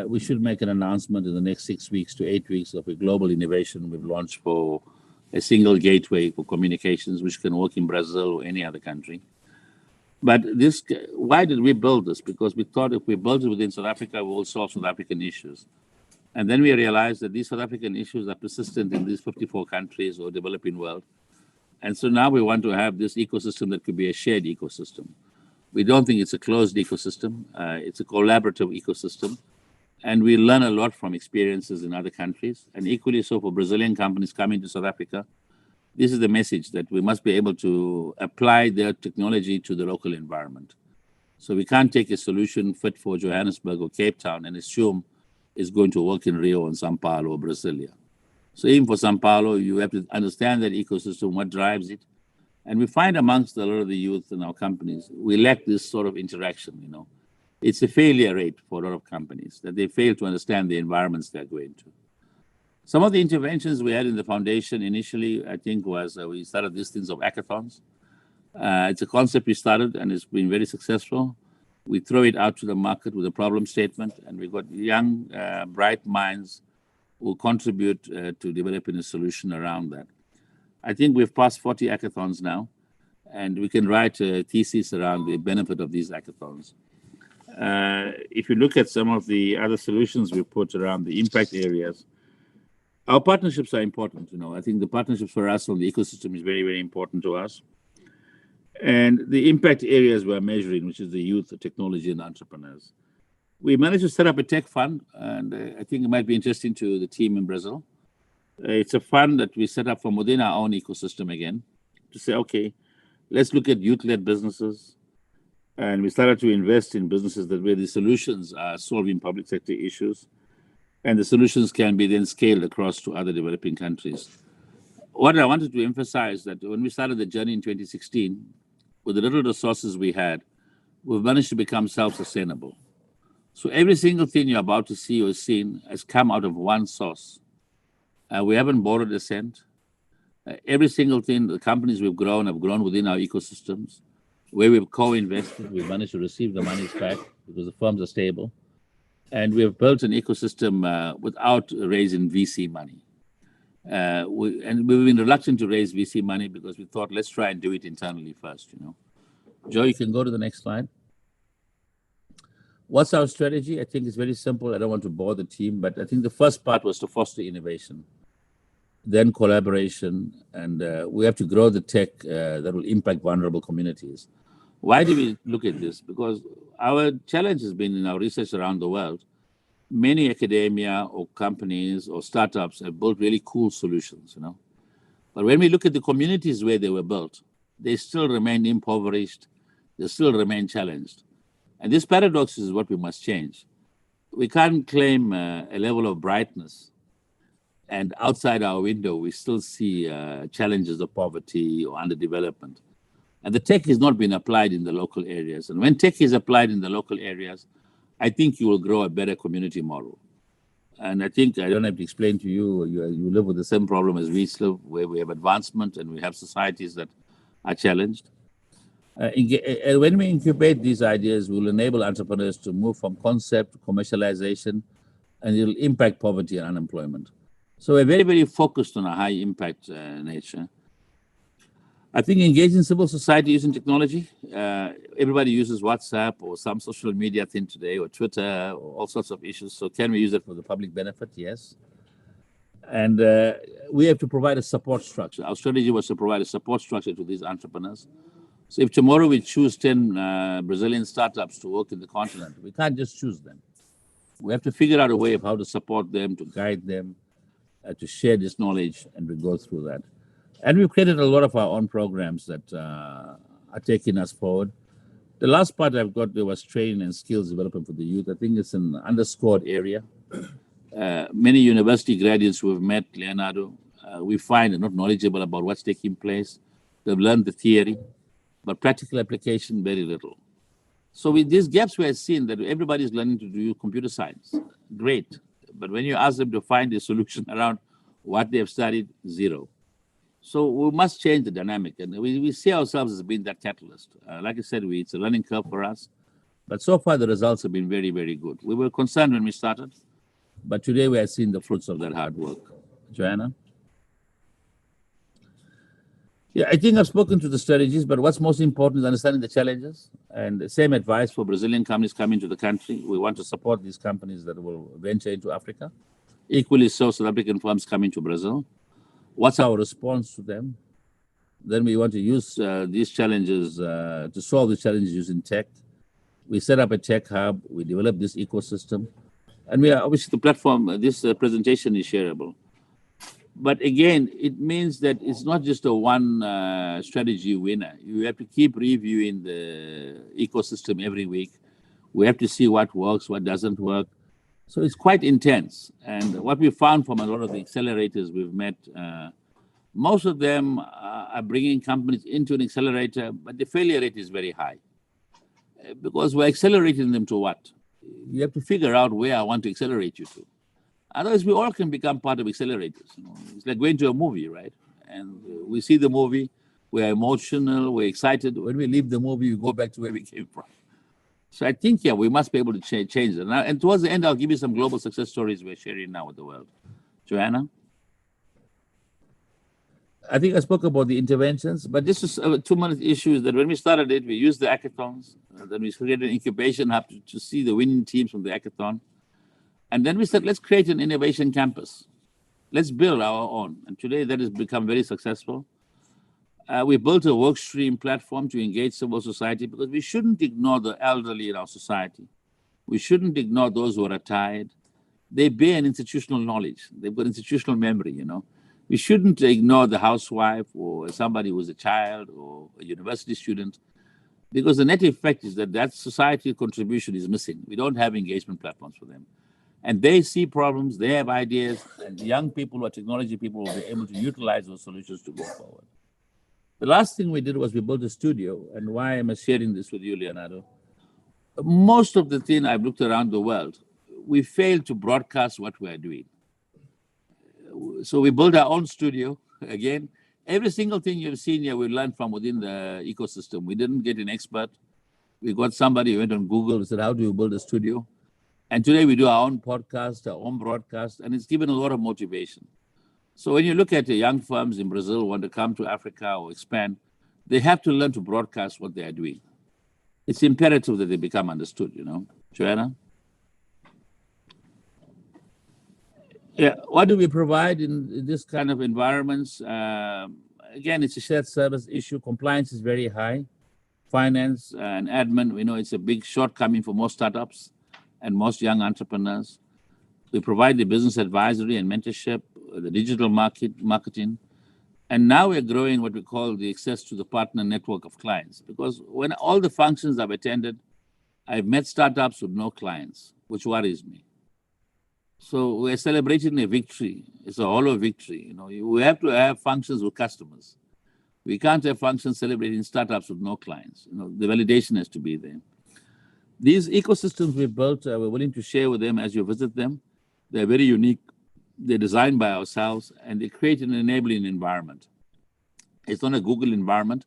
We should make an announcement in the next 6 weeks to 8 weeks of a global innovation we've launched for a single gateway for communications, which can work in Brazil or any other country. But this, why did we build this? Because we thought if we build it within South Africa, we will solve South African issues. And then we realized that these South African issues are persistent in these 54 countries or developing world. And so now we want to have this ecosystem that could be a shared ecosystem. We don't think it's a closed ecosystem. It's a collaborative ecosystem. And we learn a lot from experiences in other countries. And equally so for Brazilian companies coming to South Africa, this is the message that we must be able to apply their technology to the local environment. So we can't take a solution fit for Johannesburg or Cape Town and assume it's going to work in Rio and Sao Paulo or Brasilia. So even for Sao Paulo, you have to understand that ecosystem, what drives it. And we find amongst a lot of the youth in our companies, we lack this sort of interaction, you know. It's a failure rate for a lot of companies that they fail to understand the environments they're going to. Some of the interventions we had in the foundation initially, I think, was we started these things of hackathons. It's a concept we started and it's been very successful. We throw it out to the market with a problem statement, and we've got young, bright minds who contribute to developing a solution around that. I think we've passed 40 hackathons now, and we can write a thesis around the benefit of these hackathons. If you look at some of the other solutions we put around the impact areas, our partnerships are important. You know, I think the partnerships for us on the ecosystem is very, very important to us. And the impact areas we're measuring, which is the youth, the technology, and entrepreneurs. We managed to set up a tech fund, and I think it might be interesting to the team in Brazil. It's a fund that we set up from within our own ecosystem again to say, okay, let's look at youth-led businesses. And we started to invest in businesses that where the solutions are solving public sector issues, and the solutions can be then scaled across to other developing countries. What I wanted to emphasize that when we started the journey in 2016, with the little resources we had, we've managed to become self-sustainable. So every single thing you're about to see or seen has come out of one source. We haven't borrowed a cent. Every single thing, the companies we've grown have grown within our ecosystems. Where we've co-invested, we've managed to receive the monies back because the firms are stable. And we have built an ecosystem without raising VC money. We've been reluctant to raise VC money because we thought, let's try and do it internally first, you know. Joe, you can go to the next slide. What's our strategy? I think it's very simple. I don't want to bore the team, but I think the first part was to foster innovation, then collaboration, and we have to grow the tech that will impact vulnerable communities. Why do we look at this? Because our challenge has been in our research around the world, many academia or companies or startups have built really cool solutions, you know. But when we look at the communities where they were built, they still remain impoverished, they still remain challenged. And this paradox is what we must change. We can't claim a level of brightness and outside our window, we still see challenges of poverty or underdevelopment. And the tech has not been applied in the local areas. And when tech is applied in the local areas, I think you will grow a better community model. And I think I don't have to explain to you, you live with the same problem as we live, where we have advancement and we have societies that are challenged. When we incubate these ideas, we'll enable entrepreneurs to move from concept to commercialization, and it'll impact poverty and unemployment. So we're very, very focused on a high impact nature. I think engaging civil society using technology, everybody uses WhatsApp or some social media thing today, or Twitter, or all sorts of issues. So can we use it for the public benefit? Yes. And we have to provide a support structure. Our strategy was to provide a support structure to these entrepreneurs. So if tomorrow we choose 10 Brazilian startups to work in the continent, we can't just choose them. We have to figure out a way of how to support them, to guide them, to share this knowledge, and we go through that. And we've created a lot of our own programs that are taking us forward. The last part I've got there was training and skills development for the youth. I think it's an underscored area. Many university graduates who have met Leonardo, we find are not knowledgeable about what's taking place. They've learned the theory, but practical application, very little. So with these gaps, we have seen that everybody's learning to do computer science. Great. But when you ask them to find a solution around what they have studied, zero. So we must change the dynamic. And we see ourselves as being that catalyst. Like I said, it's a learning curve for us. But so far, the results have been very, very good. We were concerned when we started, but today we are seeing the fruits of that hard work. Joanna? Yeah, I think I've spoken to the strategies, but what's most important is understanding the challenges. And the same advice for Brazilian companies coming to the country. We want to support these companies that will venture into Africa. Equally so, South African firms coming to Brazil. What's our response to them? Then we want to use these challenges to solve the challenges using tech. We set up a tech hub. We develop this ecosystem. And we are obviously the platform, this presentation is shareable. But again, it means that it's not just a one strategy winner. You have to keep reviewing the ecosystem every week. We have to see what works, what doesn't work. So it's quite intense. And what we found from a lot of the accelerators we've met, most of them are bringing companies into an accelerator, but the failure rate is very high. Because we're accelerating them to what? You have to figure out where I want to accelerate you to. Otherwise, we all can become part of accelerators. You know? It's like going to a movie, right? And we see the movie, we're emotional, we're excited. When we leave the movie, we go back to where we came from. So I think, yeah, we must be able to change it. Now, and towards the end, I'll give you some global success stories we're sharing now with the world. Joanna? I think I spoke about the interventions, but this is a 2-month issue is that when we started it, we used the hackathons. Then we created an incubation hub to see the winning teams from the hackathon. And then we said, let's create an innovation campus. Let's build our own. And today that has become very successful. We built a work stream platform to engage civil society because we shouldn't ignore the elderly in our society. We shouldn't ignore those who are retired. They bear an institutional knowledge. They've got institutional memory, you know. We shouldn't ignore the housewife or somebody who's a child or a university student because the net effect is that society contribution is missing. We don't have engagement platforms for them. And they see problems, they have ideas, and young people or technology people will be able to utilize those solutions to go forward. The last thing we did was we built a studio, and why am I sharing this with you, Leonardo? Most of the thing I've looked around the world, we failed to broadcast what we are doing. So we built our own studio. Again, every single thing you've seen here, we learned from within the ecosystem. We didn't get an expert. We got somebody who went on Google and said, how do you build a studio? And today we do our own podcast, our own broadcast, and it's given a lot of motivation. So when you look at the young firms in Brazil who want to come to Africa or expand, they have to learn to broadcast what they are doing. It's imperative that they become understood, you know. Joanna? Yeah, what do we provide in this kind of environments? Again, it's a shared service issue. Compliance is very high. Finance and admin, we know it's a big shortcoming for most startups and most young entrepreneurs. We provide the business advisory and mentorship, the digital marketing. And now we're growing what we call the access to the partner network of clients. Because when all the functions I've attended, I've met startups with no clients, which worries me. So we're celebrating a victory. It's a hollow victory. You know, we have to have functions with customers. We can't have functions celebrating startups with no clients. You know, the validation has to be there. These ecosystems we've built, we're willing to share with them as you visit them. They're very unique. They're designed by ourselves, and they create an enabling environment. It's not a Google environment,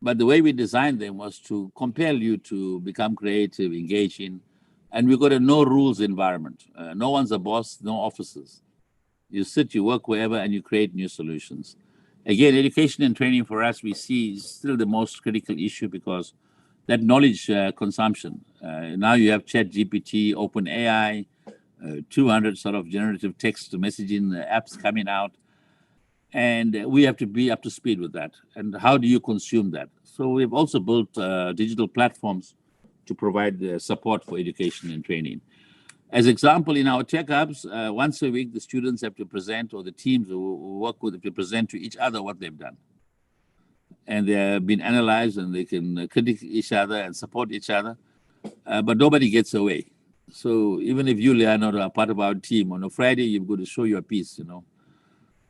but the way we designed them was to compel you to become creative, engaging, and we've got a no-rules environment. No one's a boss, no officers. You sit, you work wherever, and you create new solutions. Again, education and training for us, we see is still the most critical issue because that knowledge consumption. Now you have ChatGPT, OpenAI, 200 sort of generative text messaging apps coming out. And we have to be up to speed with that. And how do you consume that? So we've also built digital platforms to provide support for education and training. As example, in our tech hubs, once a week, the students have to present, or the teams who work with have to present to each other what they've done. and they have been analyzed, and they can critique each other and support each other, but nobody gets away. So even if you, Leonardo, are part of our team, on a Friday, you've got to show your piece, you know.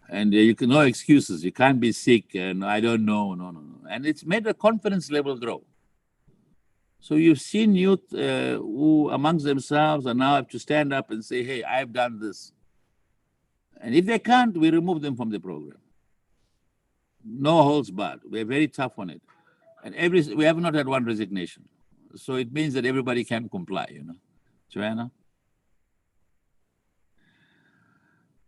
And you can, no excuses. You can't be sick, and I don't know, no. And it's made the confidence level grow. So you've seen youth who amongst themselves are now have to stand up and say, hey, I've done this. And if they can't, we remove them from the program. No holds barred. We're very tough on it. And we have not had one resignation. So it means that everybody can comply, you know. Joanna?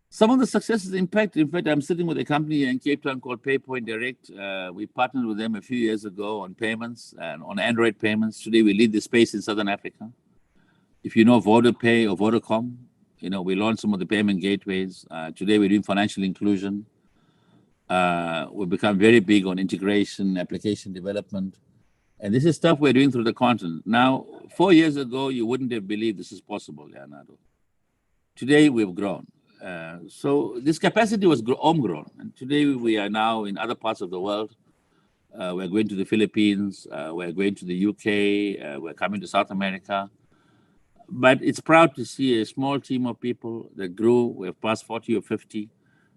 Some of the successes, in fact, I'm sitting with a company in Cape Town called PayPoint Direct. We partnered with them a few years ago on payments and on Android payments. Today, we lead the space in Southern Africa. If you know VodaPay or Vodacom, you know, we launched some of the payment gateways. Today, we're doing financial inclusion. We've become very big on integration, application development. And this is stuff we're doing through the continent. Now, 4 years ago, you wouldn't have believed this is possible, Leonardo. Today, we've grown. So this capacity was homegrown. And today, we are now in other parts of the world. We're going to the Philippines. We're going to the UK. We're coming to South America. But it's proud to see a small team of people that grew. We've passed 40 or 50,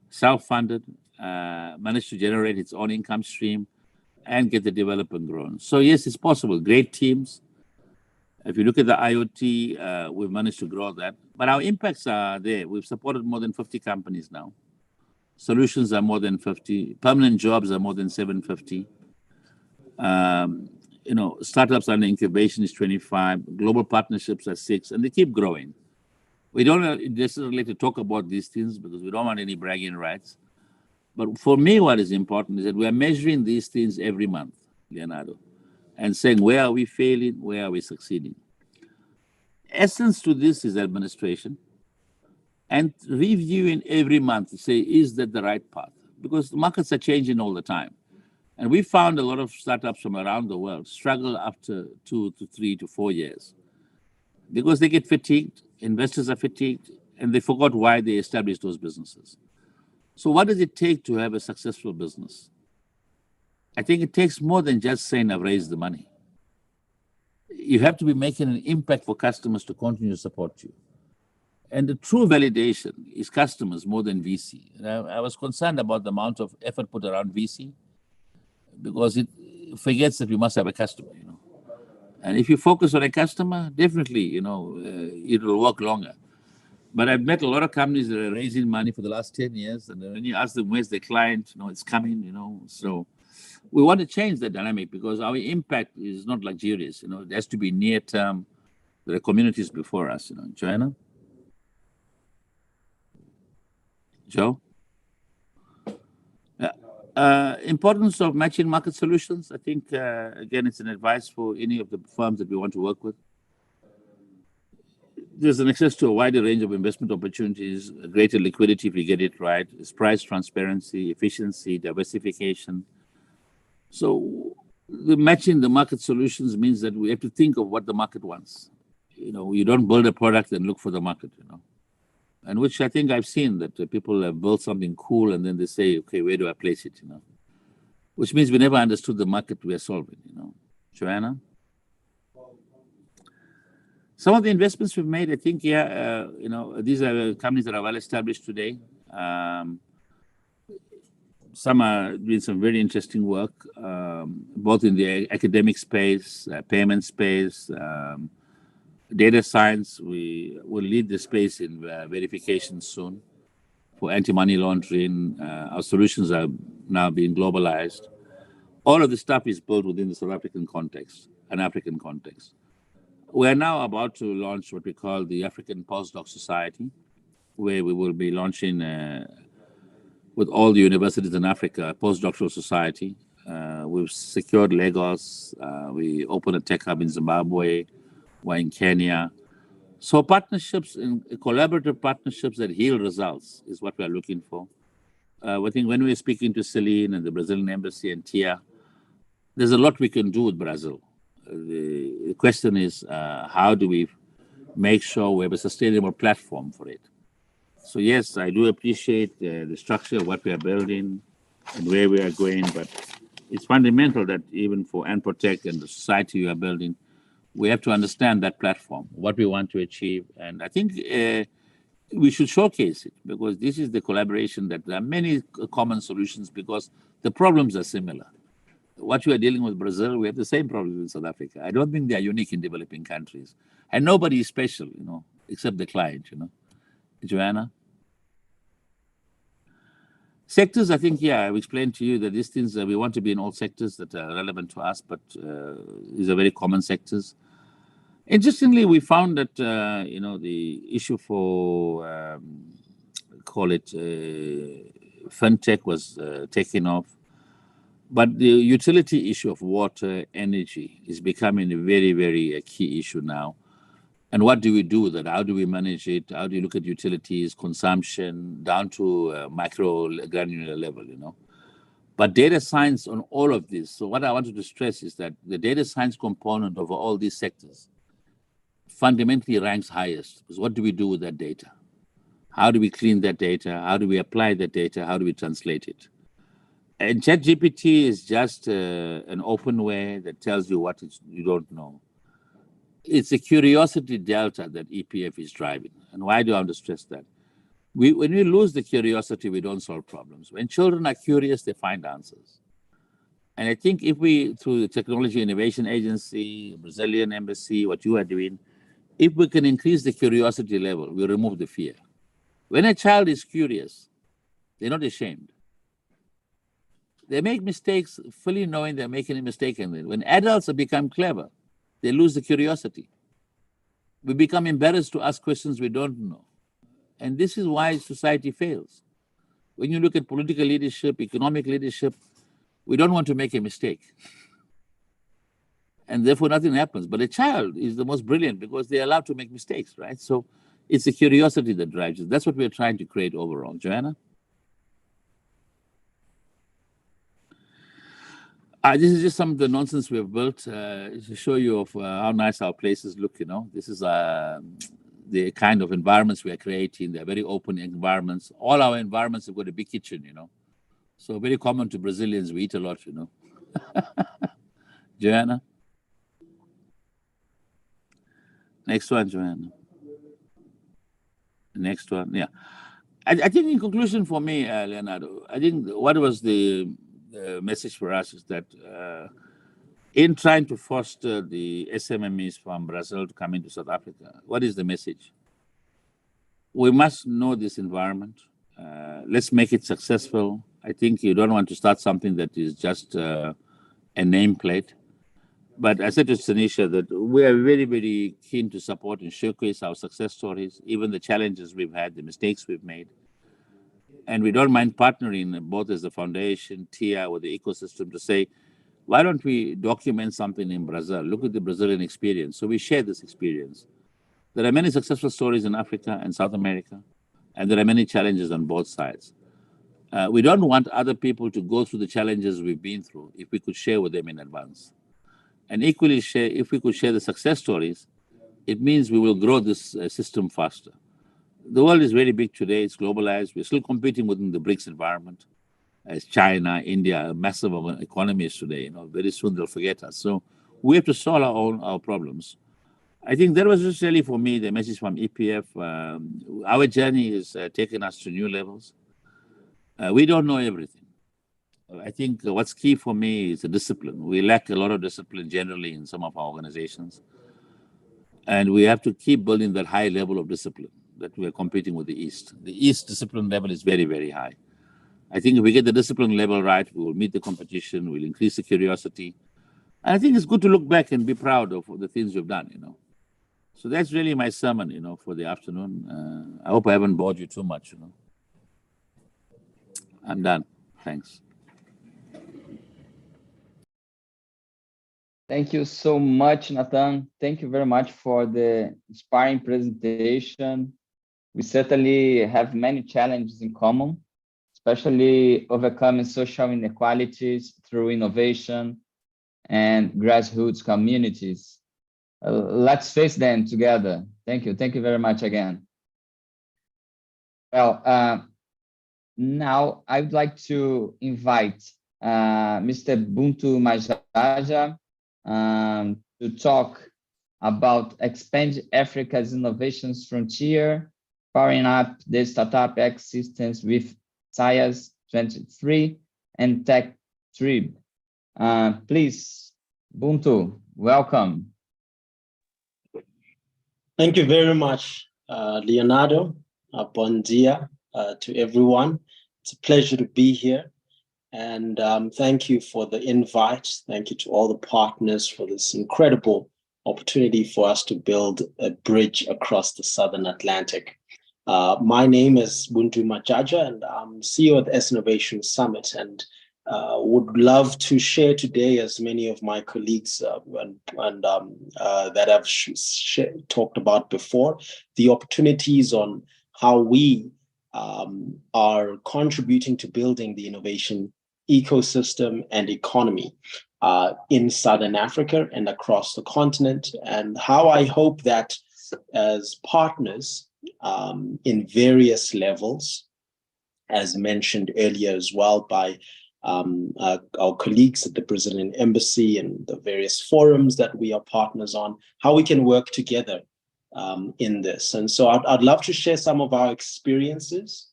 self-funded, managed to generate its own income stream, and get the development grown. So yes, it's possible. Great teams. If you look at the IoT, we've managed to grow that. But our impacts are there. We've supported more than 50 companies now. Solutions are more than 50. Permanent jobs are more than 750. You know, startups under incubation is 25. Global partnerships are 6, and they keep growing. We don't necessarily like to talk about these things because we don't want any bragging rights. But for me, what is important is that we are measuring these things every month, Leonardo, and saying, where are we failing? Where are we succeeding? Essence to this is administration and reviewing every month to say, is that the right path? Because the markets are changing all the time. And we found a lot of startups from around the world struggle after 2 to 3 to 4 years because they get fatigued, investors are fatigued, and they forgot why they established those businesses. So what does it take to have a successful business? I think it takes more than just saying, I've raised the money. You have to be making an impact for customers to continue to support you. And the true validation is customers more than VC. And I was concerned about the amount of effort put around VC because it forgets that you must have a customer, you know. And if you focus on a customer, definitely, you know, it will work longer. But I've met a lot of companies that are raising money for the last 10 years. And when you ask them, where's the client? You know, it's coming, you know. So we want to change the dynamic because our impact is not luxurious. You know, it has to be near term. There are communities before us, you know. Joanna? Joe? Importance of matching market solutions. I think, again, it's an advice for any of the firms that we want to work with. There's an access to a wider range of investment opportunities, greater liquidity if we get it right. It's price transparency, efficiency, diversification. So the matching the market solutions means that we have to think of what the market wants. You know, you don't build a product and look for the market, you know. And which I think I've seen that people have built something cool and then they say, okay, where do I place it, you know? Which means we never understood the market we are solving, you know. Joanna? Some of the investments we've made, I think, you know, these are companies that are well established today. Some are doing some very interesting work, both in the academic space, payment space, data science. We will lead the space in verification soon for anti-money laundering. Our solutions are now being globalized. All of the stuff is built within the South African context, an African context. We are now about to launch what we call the African Postdoc Society, where we will be launching with all the universities in Africa, a postdoctoral society. We've secured Lagos. We opened a tech hub in Zimbabwe. We're in Kenya. So partnerships, and collaborative partnerships that yield results is what we are looking for. I think when we're speaking to Celine and the Brazilian Embassy and TIA, there's a lot we can do with Brazil. The question is, how do we make sure we have a sustainable platform for it? So yes, I do appreciate the structure of what we are building and where we are going, but it's fundamental that even for Anprotect and the society you are building, we have to understand that platform, what we want to achieve. And I think we should showcase it, because this is the collaboration that there are many common solutions, because the problems are similar. What you are dealing with Brazil, we have the same problem in South Africa. I don't think they are unique in developing countries. And nobody is special, except the client, Joanna? Sectors, I think, I've explained to you that these things, we want to be in all sectors that are relevant to us, but these are very common sectors. Interestingly, we found that, the issue for, call it, fintech was taking off. But the utility issue of water, energy is becoming a very, very key issue now. And what do we do with it? How do we manage it? How do you look at utilities, consumption, down to micro granular level, But data science on all of this. So what I wanted to stress is that the data science component of all these sectors fundamentally ranks highest. Because what do we do with that data? How do we clean that data? How do we apply that data? How do we translate it? And ChatGPT is just an openware that tells you what you don't know. It's a curiosity delta that EPF is driving. And why do I want to stress that? When we lose the curiosity, we don't solve problems. When children are curious, they find answers. And I think if we, through the Technology Innovation Agency, Brazilian Embassy, what you are doing, if we can increase the curiosity level, we remove the fear. When a child is curious, they're not ashamed. They make mistakes fully knowing they're making a mistake. And when adults have become clever, they lose the curiosity. We become embarrassed to ask questions we don't know. And this is why society fails. When you look at political leadership, economic leadership, we don't want to make a mistake. And therefore nothing happens. But a child is the most brilliant because they're allowed to make mistakes, right? So it's the curiosity that drives it. That's what we're trying to create overall. Joanna? This is just some of the nonsense we've built to show you of how nice our places look, This is the kind of environments we are creating. They're very open environments. All our environments have got a big kitchen, So very common to Brazilians, we eat a lot, Joanna? Next one, Joanna. Next one, yeah. I think in conclusion for me, Leonardo, I think what was the message for us is that in trying to foster the SMMEs from Brazil to come into South Africa, what is the message? We must know this environment. Let's make it successful. I think you don't want to start something that is just a nameplate. But I said to Senisha that we are very, very keen to support and showcase our success stories, even the challenges we've had, the mistakes we've made. And we don't mind partnering both as the foundation, TIA, or the ecosystem to say, why don't we document something in Brazil? Look at the Brazilian experience. So we share this experience. There are many successful stories in Africa and South America, and there are many challenges on both sides. We don't want other people to go through the challenges we've been through if we could share with them in advance. And equally, if we could share the success stories, it means we will grow this system faster. The world is very big today. It's globalized. We're still competing within the BRICS environment. As China, India, massive economies today. Very soon they'll forget us. So we have to solve our problems. I think that was just really for me the message from EPF. Our journey is taking us to new levels. We don't know everything. I think what's key for me is the discipline. We lack a lot of discipline generally in some of our organizations. And we have to keep building that high level of discipline that we are competing with the East. The East discipline level is very, very high. I think if we get the discipline level right, we will meet the competition, we'll increase the curiosity. And I think it's good to look back and be proud of the things we've done, So that's really my sermon, for the afternoon. I hope I haven't bored you too much, I'm done. Thanks. Thank you so much, Nathan. Thank you very much for the inspiring presentation. We certainly have many challenges in common, especially overcoming social inequalities through innovation and grassroots communities. Let's face them together. Thank you. Thank you very much again. Well, now I would like to invite Mr. Buntu Majaja to talk about expand Africa's innovations frontier, powering up the startup ecosystems with Science 23 and Tech Trib. Please, Buntu, welcome. Thank you very much, Leonardo. Bon dia to everyone. It's a pleasure to be here. And thank you for the invite. Thank you to all the partners for this incredible opportunity for us to build a bridge across the Southern Atlantic. My name is Buntu Majaja, and I'm CEO of the S Innovation Summit, and would love to share today, as many of my colleagues that I've talked about before, the opportunities on how we are contributing to building the innovation ecosystem and economy in Southern Africa and across the continent, and how I hope that as partners in various levels, as mentioned earlier as well by our colleagues at the Brazilian Embassy and the various forums that we are partners on, how we can work together in this. And so I'd love to share some of our experiences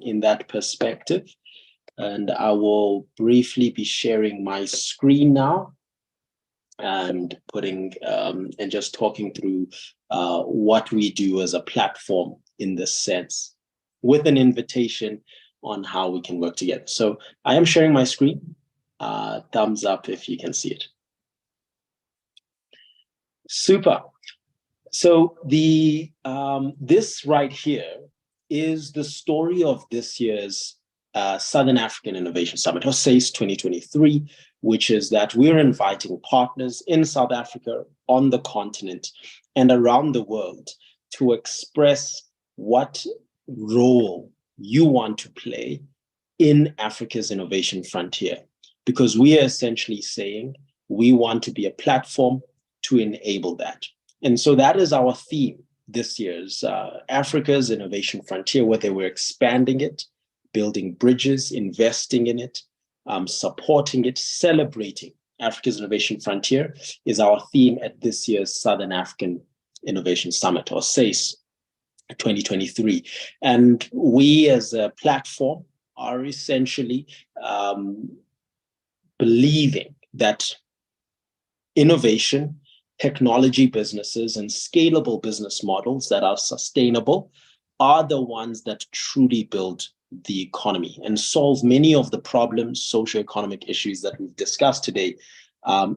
in that perspective. And I will briefly be sharing my screen now and putting and just talking through what we do as a platform in this sense, with an invitation on how we can work together. So I am sharing my screen. Thumbs up if you can see it. Super. So the this right here is the story of this year's Southern African Innovation Summit, or SACE 2023, which is that we're inviting partners in South Africa, on the continent, and around the world to express what role you want to play in Africa's innovation frontier. Because we are essentially saying we want to be a platform to enable that. And so that is our theme this year's Africa's innovation frontier, whether we're expanding it, building bridges, investing in it, supporting it, celebrating Africa's innovation frontier is our theme at this year's Southern African Innovation Summit, or SACE 2023. And we as a platform are essentially believing that innovation, technology businesses, and scalable business models that are sustainable are the ones that truly build the economy and solve many of the problems, socioeconomic issues that we've discussed today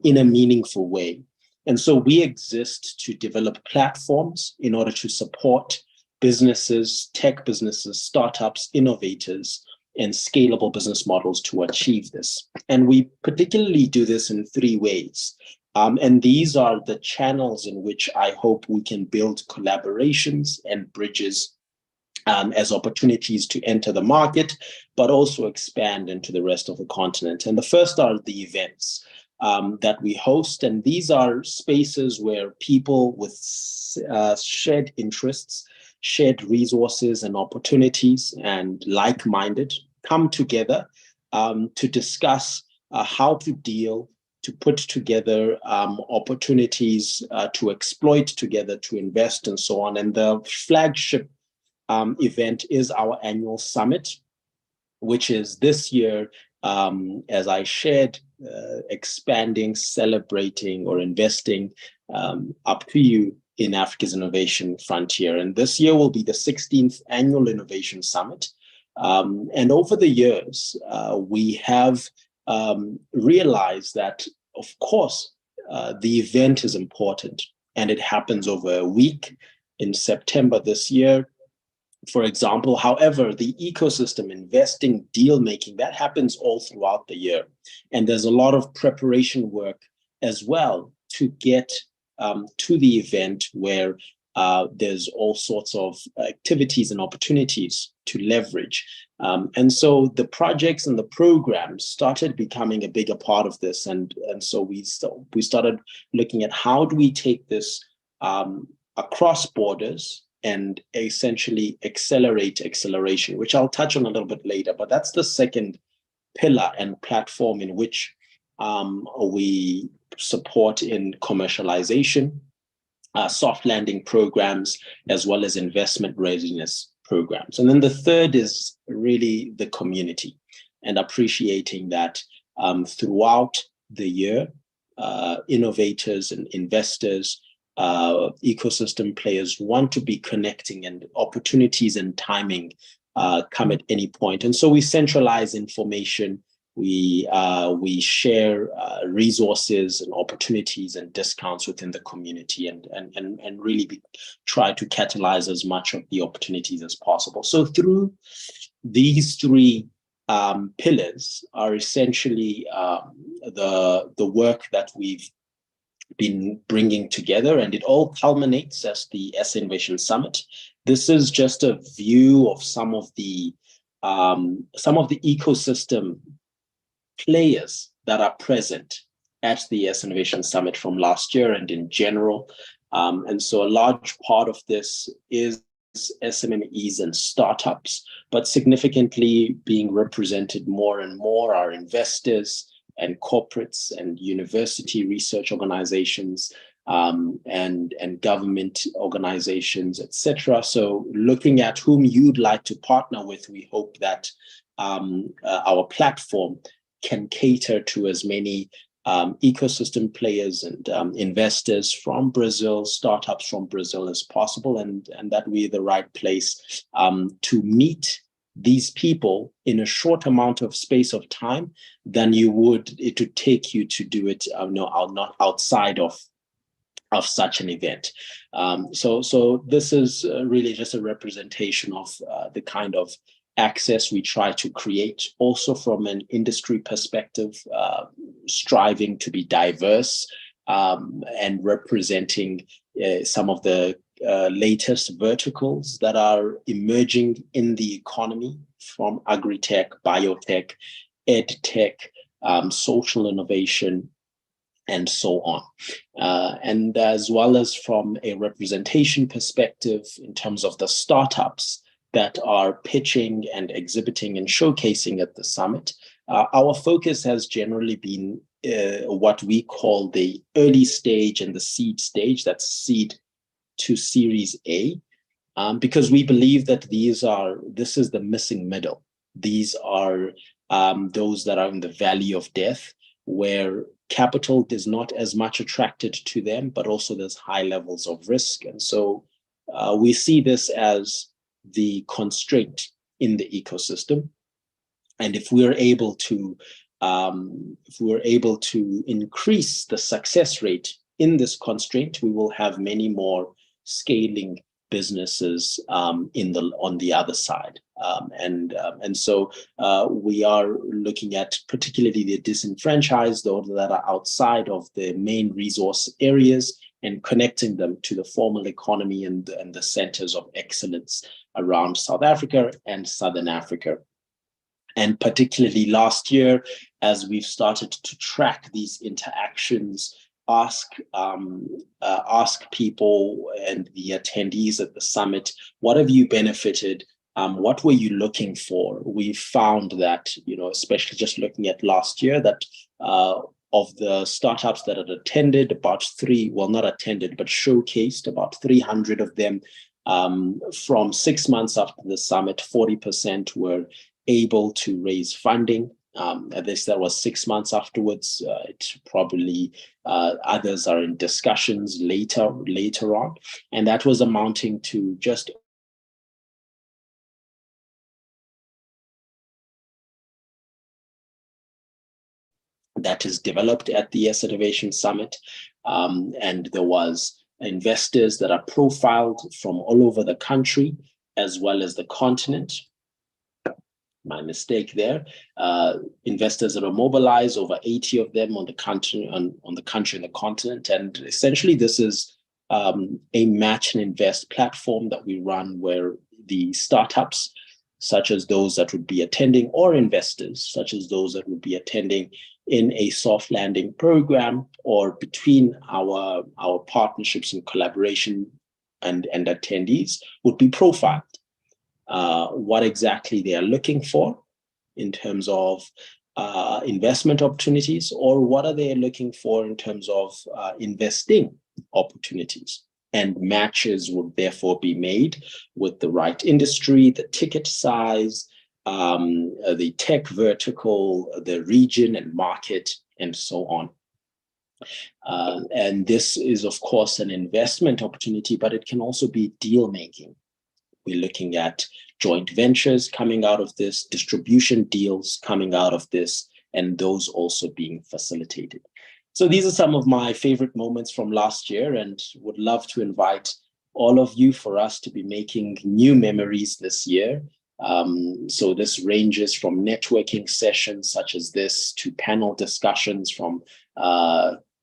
in a meaningful way. And so we exist to develop platforms in order to support businesses, tech businesses, startups, innovators, and scalable business models to achieve this. And we particularly do this in three ways. And these are the channels in which I hope we can build collaborations and bridges as opportunities to enter the market, but also expand into the rest of the continent. And the first are the events that we host. And these are spaces where people with shared interests, shared resources and opportunities, and like-minded come together to discuss how to deal, to put together opportunities to exploit together, to invest, and so on. And the flagship event is our annual summit, which is this year, as I shared, expanding, celebrating, or investing up to you in Africa's innovation frontier. And this year will be the 16th annual Innovation Summit. And over the years, we have realized that, of course, the event is important, and it happens over a week in September this year, for example. However, the ecosystem, investing, deal making, that happens all throughout the year. And there's a lot of preparation work as well to get to the event, where there's all sorts of activities and opportunities to leverage. And so the projects and the programs started becoming a bigger part of this. And so we started looking at how do we take this across borders and essentially accelerate acceleration, which I'll touch on a little bit later. But that's the second pillar and platform in which we support in commercialization, soft landing programs, as well as investment readiness programs. And then the third is really the community, and appreciating that throughout the year, innovators and investors, ecosystem players want to be connecting, and opportunities and timing come at any point. And so we centralize information, we share resources and opportunities and discounts within the community, and really try to catalyze as much of the opportunities as possible. So through these three pillars are essentially the work that we've been bringing together, and it all culminates as the S Innovation Summit. This is just a view of some of the ecosystem players that are present at the S Innovation Summit from last year and in general. And so a large part of this is SMMEs and startups, but significantly being represented more and more are investors and corporates and university research organizations, and government organizations, etc. So looking at whom you'd like to partner with, we hope that our platform can cater to as many ecosystem players and investors from Brazil, startups from Brazil as possible, and that we're the right place to meet these people in a short amount of space of time than it would take you to do it not outside of such an event. So this is really just a representation of the kind of access we try to create, also from an industry perspective, striving to be diverse and representing some of the latest verticals that are emerging in the economy, from agri-tech, biotech, ed-tech, social innovation, and so on. And as well as from a representation perspective in terms of the startups that are pitching and exhibiting and showcasing at the summit. Our focus has generally been what we call the early stage and the seed stage, that's seed to Series A, because we believe that this is the missing middle. These are those that are in the valley of death, where capital is not as much attracted to them, but also there's high levels of risk. And so we see this as the constraint in the ecosystem. And if we're able to increase the success rate in this constraint, we will have many more scaling businesses on the other side. And so we are looking at particularly the disenfranchised, those that are outside of the main resource areas, and connecting them to the formal economy and the centers of excellence around South Africa and Southern Africa. And particularly last year, as we've started to track these interactions, ask people and the attendees at the summit, what have you benefited? What were you looking for? We found that, especially just looking at last year, that of the startups that had attended, showcased about 300 of them from 6 months after the summit, 40% were able to raise funding. That was 6 months afterwards. It probably others are in discussions later on, and that was amounting to just that is developed at the S Innovation Summit, and there was investors that are profiled from all over the country as well as the continent. My mistake there. Investors that are mobilized, over 80 of them on the country, on the country and the continent. And essentially, this is a match and invest platform that we run, where the startups, such as those that would be attending, or investors, such as those that would be attending in a soft landing program, or between our partnerships and collaboration and attendees, would be profiled. What exactly they are looking for in terms of investment opportunities, or what are they looking for in terms of investing opportunities? And matches would therefore be made with the right industry, the ticket size, the tech vertical, the region and market, and so on. And this is, of course, an investment opportunity, but it can also be deal making. We're looking at joint ventures coming out of this, distribution deals coming out of this, and those also being facilitated. So these are some of my favorite moments from last year, and would love to invite all of you for us to be making new memories this year. So this ranges from networking sessions such as this to panel discussions from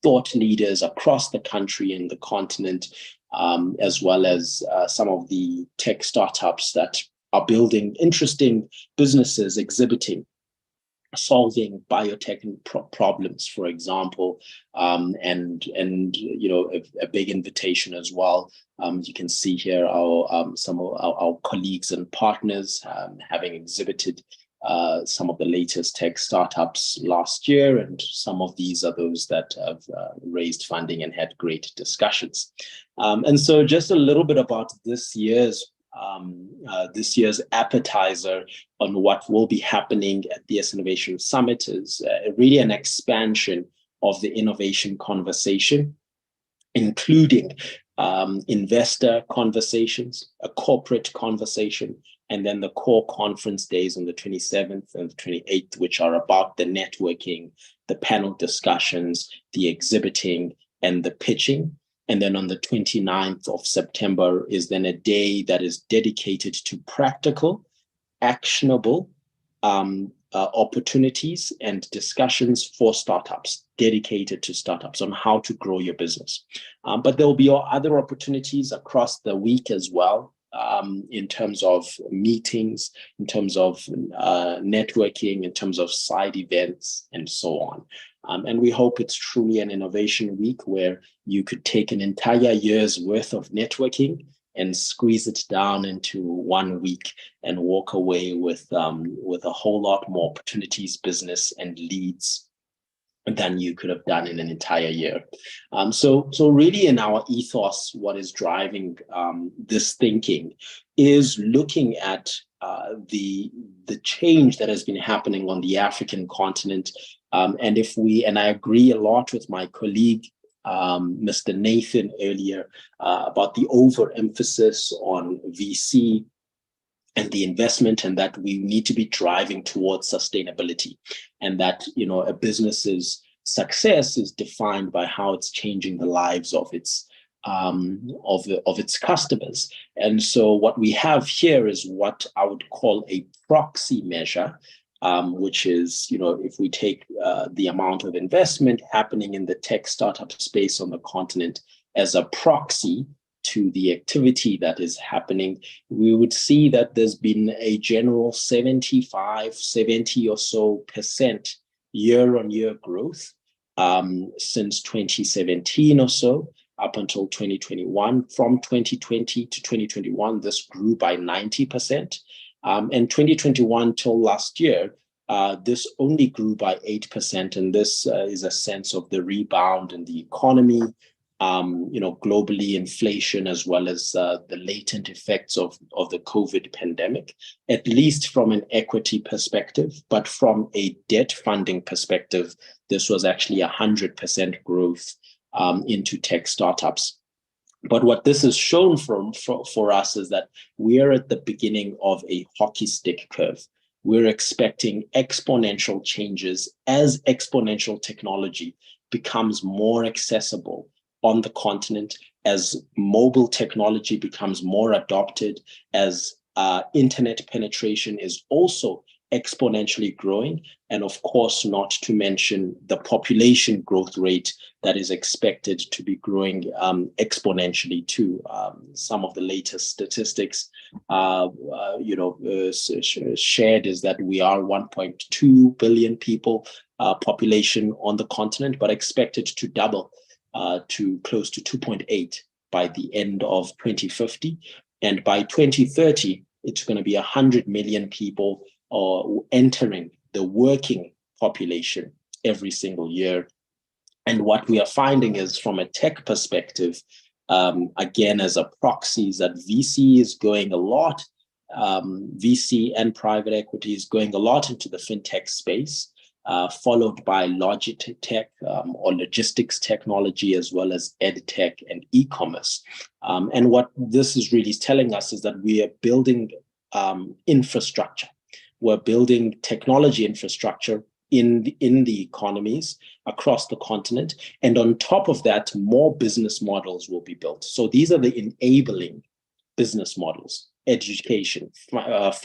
thought leaders across the country and the continent, as well as some of the tech startups that are building interesting businesses, exhibiting, solving biotech problems, for example, and you know, a big invitation as well. You can see here some of our colleagues and partners having exhibited some of the latest tech startups last year, and some of these are those that have raised funding and had great discussions. And so just a little bit about this year's appetizer on what will be happening at the DS Innovation Summit is really an expansion of the innovation conversation, including investor conversations, a corporate conversation, and then the core conference days on the 27th and the 28th, which are about the networking, the panel discussions, the exhibiting, and the pitching. And then on the 29th of September is then a day that is dedicated to practical, actionable opportunities and discussions for startups, dedicated to startups on how to grow your business. But there will be other opportunities across the week as well, in terms of meetings, in terms of networking, in terms of side events, and so on. And we hope it's truly an innovation week where you could take an entire year's worth of networking and squeeze it down into 1 week and walk away with a whole lot more opportunities, business, and leads than you could have done in an entire year. So really in our ethos, what is driving this thinking is looking at the change that has been happening on the African continent. And I agree a lot with my colleague, Mr. Nathan earlier, about the overemphasis on VC and the investment, and that we need to be driving towards sustainability, and that, you know, a business's success is defined by how it's changing the lives of its customers. And so what we have here is what I would call a proxy measure, which is, you know, if we take the amount of investment happening in the tech startup space on the continent as a proxy to the activity that is happening, we would see that there's been a general 70 or so % year-on-year growth since 2017 or so, up until 2021. From 2020 to 2021, this grew by 90%. And 2021 till last year, this only grew by 8%. And this is a sense of the rebound in the economy, you know, globally, inflation, as well as the latent effects of the COVID pandemic, at least from an equity perspective. But from a debt funding perspective, this was actually 100% growth into tech startups. But what this has shown for us is that we are at the beginning of a hockey stick curve. We're expecting exponential changes as exponential technology becomes more accessible on the continent, as mobile technology becomes more adopted, as internet penetration is also exponentially growing, and of course, not to mention the population growth rate that is expected to be growing exponentially too. Some of the latest statistics, shared is that we are 1.2 billion people population on the continent, but expected to double to close to 2.8 by the end of 2050, and by 2030, it's going to be 100 million people entering the working population every single year. And what we are finding is, from a tech perspective, again, as a proxy, is that VC is going a lot, VC and private equity is going a lot into the fintech space, followed by logitech or logistics technology, as well as edtech and e-commerce. And what this is really telling us is that we are building infrastructure. We're building technology infrastructure in the economies across the continent. And on top of that, more business models will be built. So these are the enabling business models: education,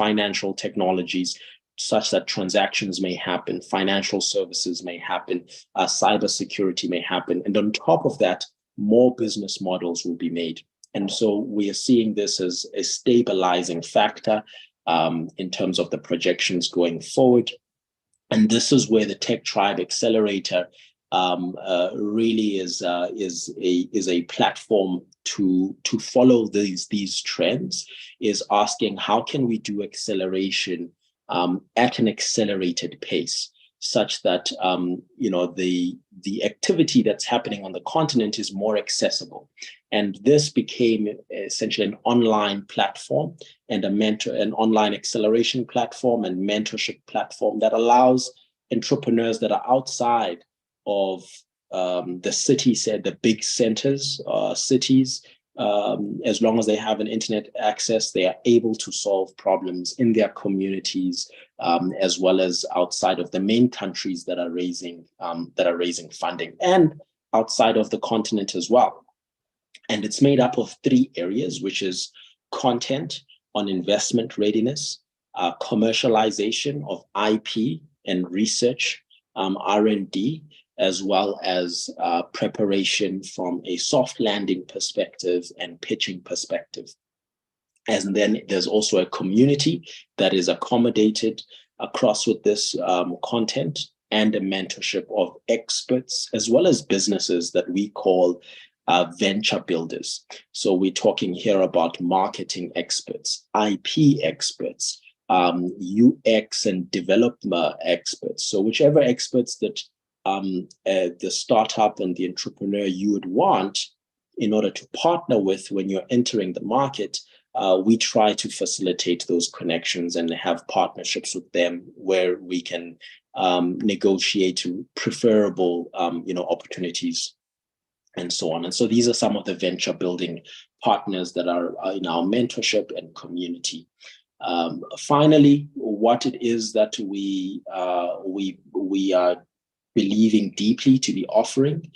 financial technologies, such that transactions may happen, financial services may happen, cybersecurity may happen. And on top of that, more business models will be made. And so we are seeing this as a stabilizing factor in terms of the projections going forward. And this is where the Tech Tribe Accelerator really is a platform to follow these trends, is asking how can we do acceleration at an accelerated pace, such that the activity that's happening on the continent is more accessible. And this became essentially an online platform and an online acceleration platform and mentorship platform that allows entrepreneurs that are outside of the city, the big centers, cities, as long as they have an internet access, they are able to solve problems in their communities, as well as outside of the main countries that are raising funding, and outside of the continent as well. And it's made up of 3 areas, which is content on investment readiness, commercialization of IP and research, R&D, as well as preparation from a soft landing perspective and pitching perspective. And then there's also a community that is accommodated across with this content, and a mentorship of experts, as well as businesses that we call venture builders. So we're talking here about marketing experts, IP experts, UX and developer experts. So whichever experts that the startup and the entrepreneur you would want in order to partner with when you're entering the market, we try to facilitate those connections and have partnerships with them where we can negotiate preferable opportunities and so on. And so these are some of the venture building partners that are in our mentorship and community. Finally, what it is that we are believing deeply to be offering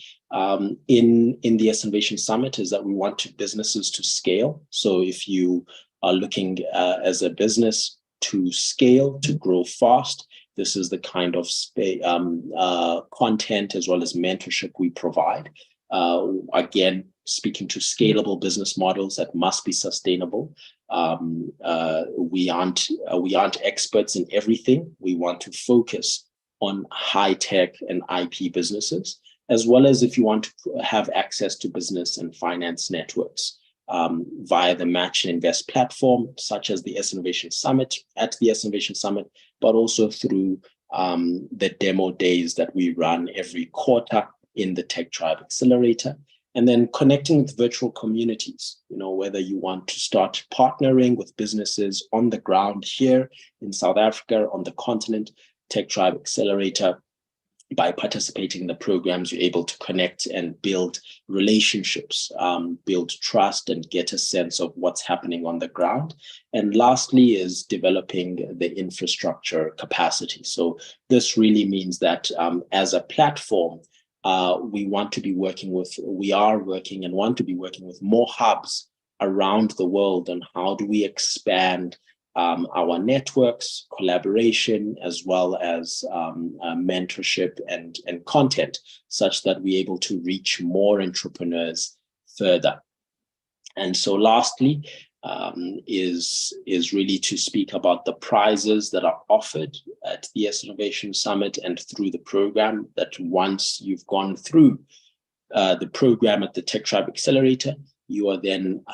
in the Innovation Summit is that we want businesses to scale. So if you are looking as a business to scale, to grow fast, this is the kind of content as well as mentorship we provide. Again, speaking to scalable business models that must be sustainable. We aren't experts in everything. We want to focus on high tech and IP businesses, as well as if you want to have access to business and finance networks via the Match and Invest platform, such as the Innovation Summit, at the Innovation Summit, but also through the demo days that we run every quarter in the Tech Tribe Accelerator. And then connecting with virtual communities, whether you want to start partnering with businesses on the ground here in South Africa, on the continent, Tech Tribe Accelerator, by participating in the programs, you're able to connect and build relationships, build trust, and get a sense of what's happening on the ground. And lastly is developing the infrastructure capacity. So this really means that as a platform, we want to be working with more hubs around the world on how do we expand our networks, collaboration, as well as mentorship and content, such that we're able to reach more entrepreneurs further. And so lastly, is really to speak about the prizes that are offered at the Innovation Summit and through the program, that once you've gone through the program at the Tech Tribe Accelerator, you are then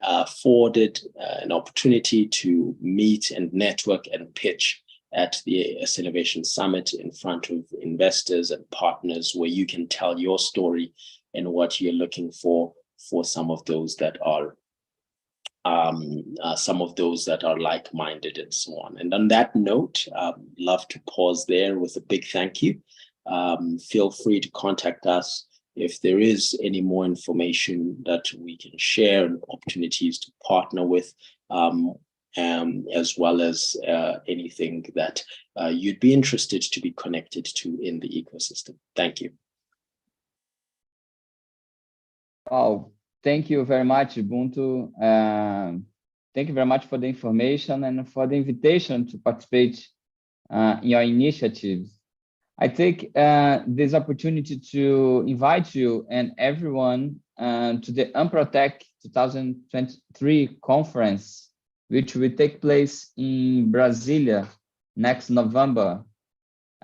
afforded an opportunity to meet and network and pitch at the Acceleration Summit in front of investors and partners, where you can tell your story and what you're looking for some of those that are like-minded and so on. And on that note, love to pause there with a big thank you. Feel free to contact us if there is any more information that we can share and opportunities to partner with, as well as anything that you'd be interested to be connected to in the ecosystem. Thank you. Oh, thank you very much, Buntu. Thank you very much for the information and for the invitation to participate in your initiatives. I take this opportunity to invite you and everyone to the Unprotect 2023 conference, which will take place in Brasília next November.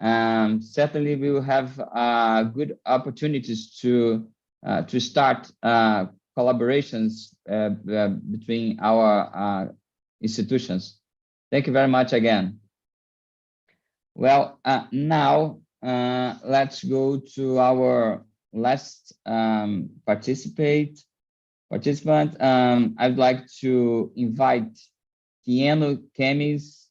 Certainly, we will have good opportunities to start collaborations between our institutions. Thank you very much again. Well, now let's go to our last participant. I'd like to invite Keanu Kemis.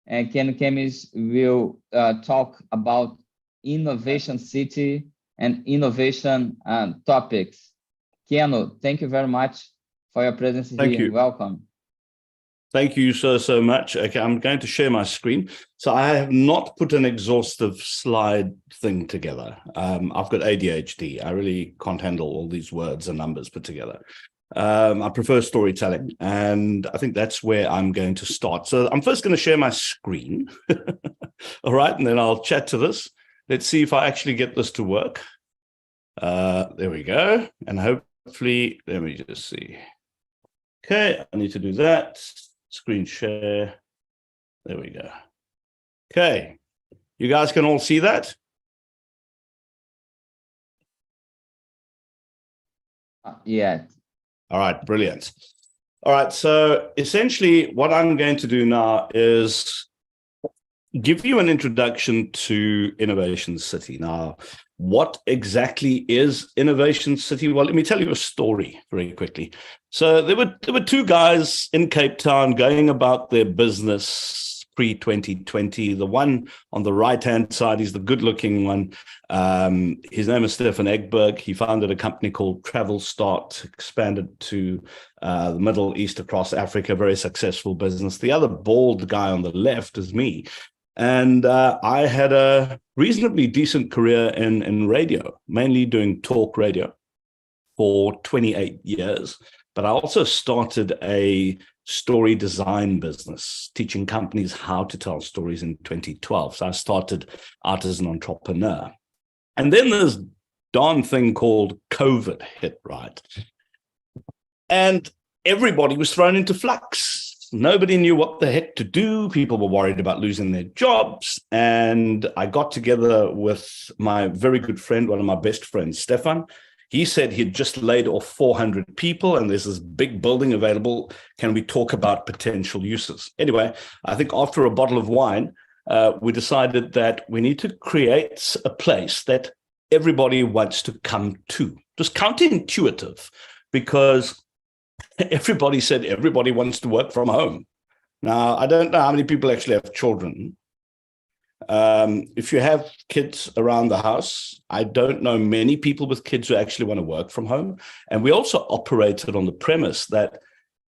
Keanu Kemis will talk about Innovation City and innovation topics. Keanu, thank you very much for your presence here. Thank you. Welcome. Thank you so much. Okay, I'm going to share my screen. So I have not put an exhaustive slide thing together. I've got ADHD. I really can't handle all these words and numbers put together. I prefer storytelling, and I think that's where I'm going to start. So I'm first going to share my screen. All right, and then I'll chat to this. Let's see if I actually get this to work. There we go. And hopefully, let me just see. Okay, I need to do that. Screen share. There we go. Okay, you guys can all see that? Yeah. All right, brilliant. All right, so essentially what I'm going to do now is give you an introduction to Innovation City. Now, what exactly is Innovation City? Well, let me tell you a story very quickly. So there were two guys in Cape Town going about their business pre-2020. The one on the right-hand side, he's the good-looking one. His name is Stefan Egberg. He founded a company called Travel Start, expanded to the Middle East, across Africa, very successful business. The other bald guy on the left is me. And I had a reasonably decent career in radio, mainly doing talk radio for 28 years. But I also started a story design business, teaching companies how to tell stories in 2012. So I started out as an entrepreneur. And then this darn thing called COVID hit, right? And everybody was thrown into flux. Nobody knew what the heck to do. People were worried about losing their jobs. And I got together with my very good friend, one of my best friends, Stefan. He said he'd just laid off 400 people and there's this big building available. Can we talk about potential uses? Anyway, I think after a bottle of wine, we decided that we need to create a place that everybody wants to come to. It was counterintuitive because everybody said everybody wants to work from home. Now, I don't know how many people actually have children. If you have kids around the house, I don't know many people with kids who actually want to work from home. And we also operated on the premise that,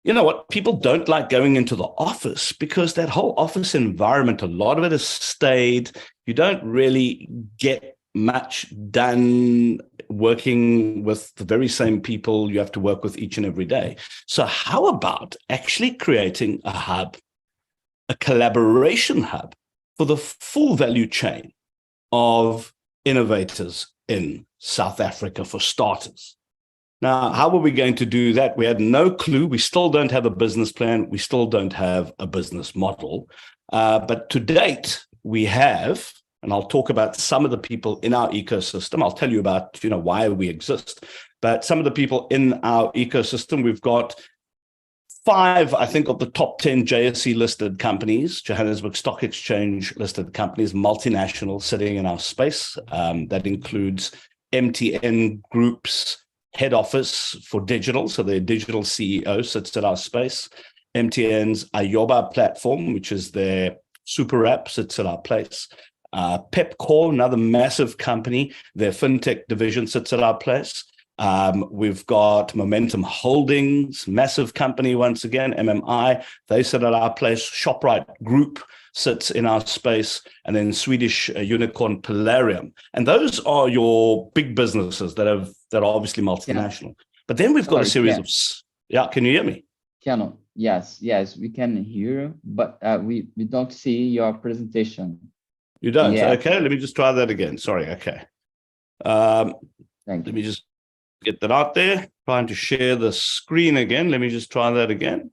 you know what, people don't like going into the office because that whole office environment, a lot of it is stayed. You don't really get much done working with the very same people you have to work with each and every day. So how about actually creating a hub, a collaboration hub for the full value chain of innovators in South Africa, for starters? Now, how are we going to do that? We had no clue. We still don't have a business plan. We still don't have a business model. But to date, we have, and I'll talk about some of the people in our ecosystem. I'll tell you about, why we exist. But some of the people in our ecosystem, we've got 5, I think, of the top 10 JSE listed companies, Johannesburg Stock Exchange listed companies, multinational, sitting in our space. That includes MTN Group's head office for digital. So their digital CEO sits at our space. MTN's Ayoba platform, which is their super app, sits at our place. Pepcore, another massive company, their fintech division sits at our place. We've got Momentum Holdings, massive company once again, MMI, they sit at our place. ShopRite Group sits in our space, and then Swedish unicorn Polarium. And those are your big businesses that are obviously multinational. Yeah. But then we've got a series of, yeah, can you hear me? Keanu, yes, we can hear, but we don't see your presentation. You don't? Yeah. Okay, let me just try that again. Sorry, okay. Thank you. Let me just get that out there. Trying to share the screen again. Let me just try that again.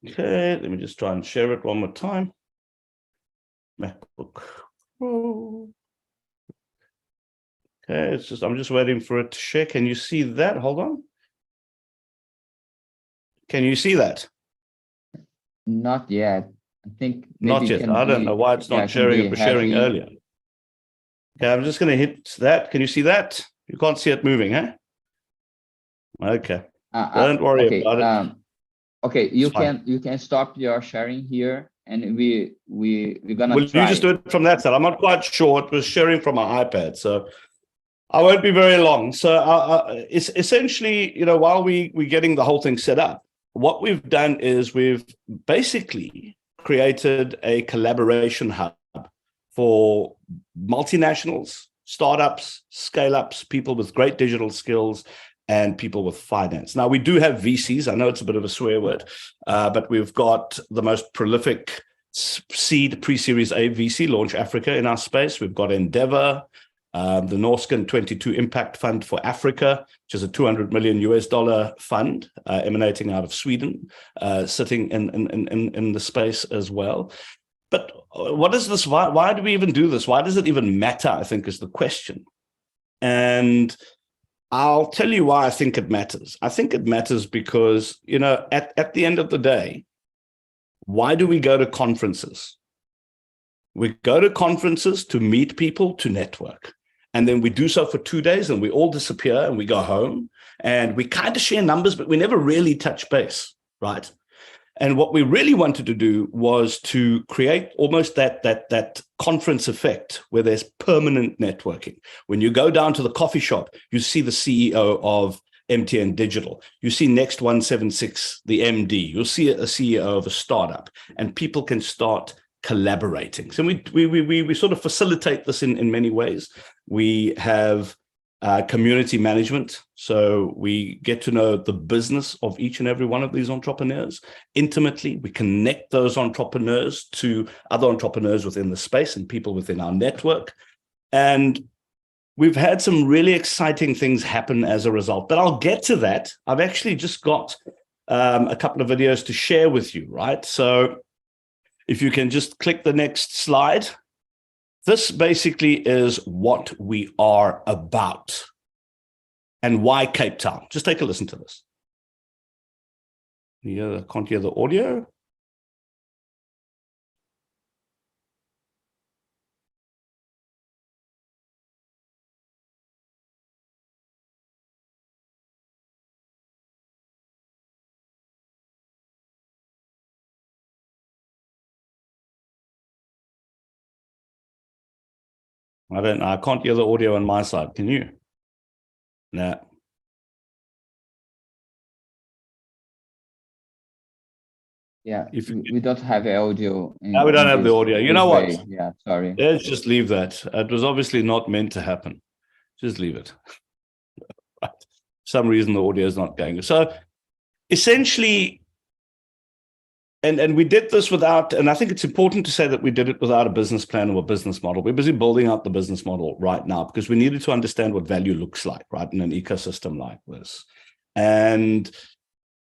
Okay, let me just try and share it one more time. MacBook Pro. Okay, it's just, I'm just waiting for it to share. Can you see that? Hold on. Can you see that? Not yet. I think not yet. I don't know why it's not sharing. It was sharing earlier. Okay, I'm just going to hit that. Can you see that? You can't see it moving, huh? Okay. Don't worry about it. Okay, you can stop your sharing here, and we're gonna. Will you just do it from that side? I'm not quite sure. It was sharing from my iPad, so I won't be very long. So it's essentially, you know, while we're getting the whole thing set up, what we've done is we've basically created a collaboration hub for multinationals, startups, scale-ups, people with great digital skills, and people with finance. Now, we do have VCs. I know it's a bit of a swear word, but we've got the most prolific seed pre-series A VC, Launch Africa, in our space. We've got Endeavor, the Norsken 22 Impact Fund for Africa, which is a $200 million fund emanating out of Sweden, sitting in the space as well. But what is this? Why do we even do this? Why does it even matter, I think, is the question. And I'll tell you why I think it matters. I think it matters because, you know, at the end of the day, why do we go to conferences? We go to conferences to meet people, to network. And then we do so for 2 days and we all disappear and we go home and we kind of share numbers, but we never really touch base, right? And what we really wanted to do was to create almost that conference effect where there's permanent networking. When you go down to the coffee shop, you see the CEO of MTN Digital. You see Next 176, the MD. You'll see a CEO of a startup, and people can start collaborating. So we sort of facilitate this in many ways. We have community management. So we get to know the business of each and every one of these entrepreneurs intimately. We connect those entrepreneurs to other entrepreneurs within the space and people within our network. And we've had some really exciting things happen as a result, but I'll get to that. I've actually just got a couple of videos to share with you, right? So if you can just click the next slide. This basically is what we are about and why Cape Town. Just take a listen to this. I can't hear the audio. I don't know. I can't hear the audio on my side. Can you? No. Yeah, we don't have audio. No, we don't have the audio. You know what? Yeah, sorry. Let's just leave that. It was obviously not meant to happen. Just leave it. Right. For some reason, the audio is not going. So essentially, and we did this without, and I think it's important to say that we did it without a business plan or a business model. We're busy building out the business model right now because we needed to understand what value looks like, right, in an ecosystem like this. And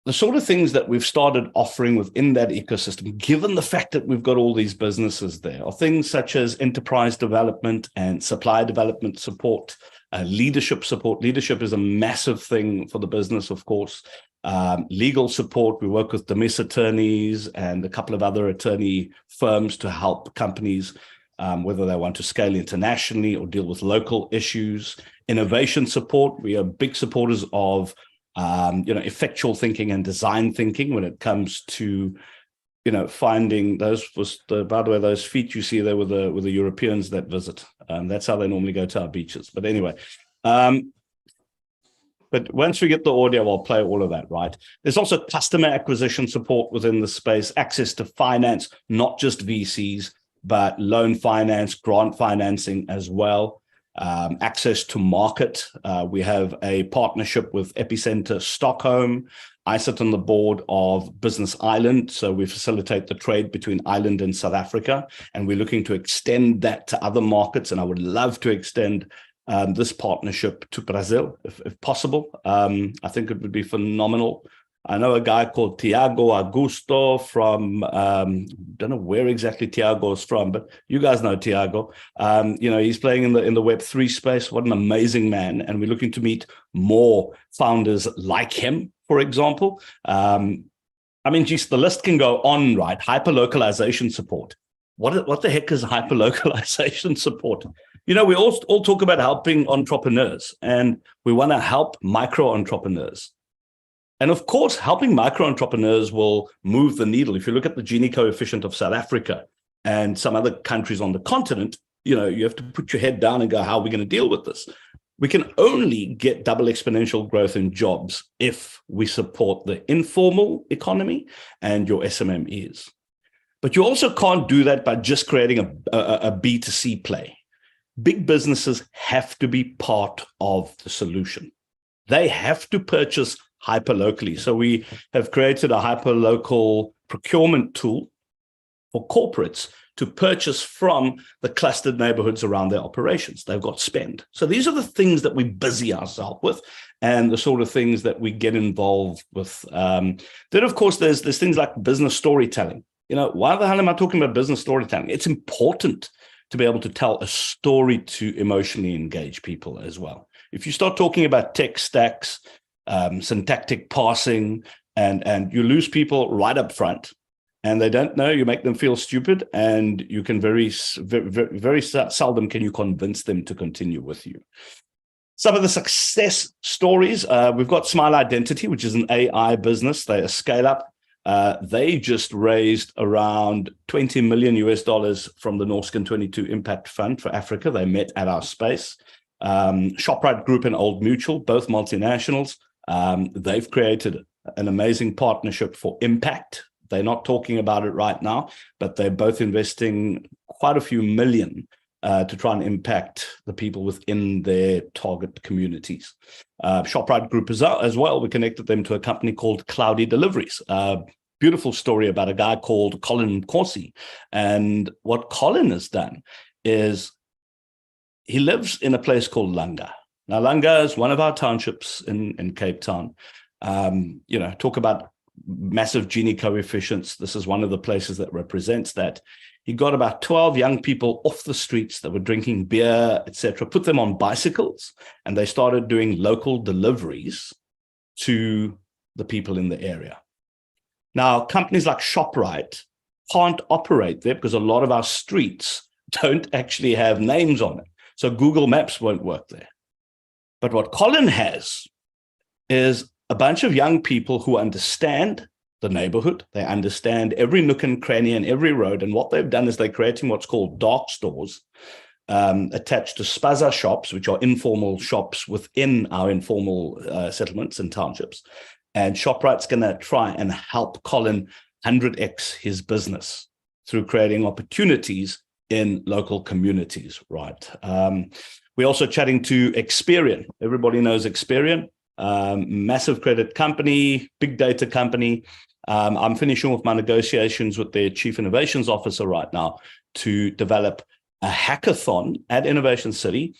the sort of things that we've started offering within that ecosystem, given the fact that we've got all these businesses there, are things such as enterprise development and supply development support, leadership support. Leadership is a massive thing for the business, of course. Legal support. We work with Demis attorneys and a couple of other attorney firms to help companies, whether they want to scale internationally or deal with local issues. Innovation support. We are big supporters of effectual thinking and design thinking when it comes to, finding those. By the way, those feet you see there with the Europeans that visit. That's how they normally go to our beaches. But anyway, but once we get the audio, I'll play all of that, right? There's also customer acquisition support within the space, access to finance, not just VCs, but loan finance, grant financing as well. Access to market. We have a partnership with Epicenter Stockholm. I sit on the board of Business Island, so we facilitate the trade between Ireland and South Africa, and we're looking to extend that to other markets, and I would love to extend this partnership to Brazil, if possible. I think it would be phenomenal. I know a guy called Tiago Augusto from, don't know where exactly Tiago is from, but you guys know Tiago. He's playing in the Web3 space. What an amazing man. And we're looking to meet more founders like him, for example. The list can go on, right? Hyperlocalization support. What the heck is hyperlocalization support? We all talk about helping entrepreneurs, and we want to help micro entrepreneurs. And of course, helping micro entrepreneurs will move the needle. If you look at the Gini coefficient of South Africa and some other countries on the continent, you have to put your head down and go, how are we going to deal with this? We can only get double exponential growth in jobs if we support the informal economy and your SMMEs. But you also can't do that by just creating a B2C play. Big businesses have to be part of the solution. They have to purchase hyperlocally. So we have created a hyperlocal procurement tool for corporates to purchase from the clustered neighborhoods around their operations. They've got spend. So these are the things that we busy ourselves with and the sort of things that we get involved with. Then, of course, there's things like business storytelling. Why the hell am I talking about business storytelling? It's important to be able to tell a story to emotionally engage people as well. If you start talking about tech stacks, syntactic parsing, and you lose people right up front, and they don't know, you make them feel stupid, and you can very, very, very seldom can you convince them to continue with you. Some of the success stories, we've got Smile Identity, which is an AI business. They're a scale-up. They just raised around $20 million from the Norskin 22 Impact Fund for Africa. They met at our space. ShopRite Group and Old Mutual, both multinationals. They've created an amazing partnership for impact. They're not talking about it right now, but they're both investing quite a few million to try and impact the people within their target communities. ShopRite Group as well, we connected them to a company called Cloudy Deliveries. Beautiful story about a guy called Colin Corsi. And what Colin has done is he lives in a place called Langa. Now, Langa is one of our townships in Cape Town. Talk about massive Gini coefficients. This is one of the places that represents that. He got about 12 young people off the streets that were drinking beer, etc., put them on bicycles, and they started doing local deliveries to the people in the area. Now, companies like ShopRite can't operate there because a lot of our streets don't actually have names on it. So Google Maps won't work there. But what Colin has is a bunch of young people who understand the neighborhood. They understand every nook and cranny and every road. And what they've done is they're creating what's called dark stores attached to spaza shops, which are informal shops within our informal settlements and townships. And ShopRite's going to try and help Colin 100x his business through creating opportunities in local communities, right? We're also chatting to Experian. Everybody knows Experian. Massive credit company, big data company. I'm finishing off my negotiations with their chief innovations officer right now to develop a hackathon at Innovation City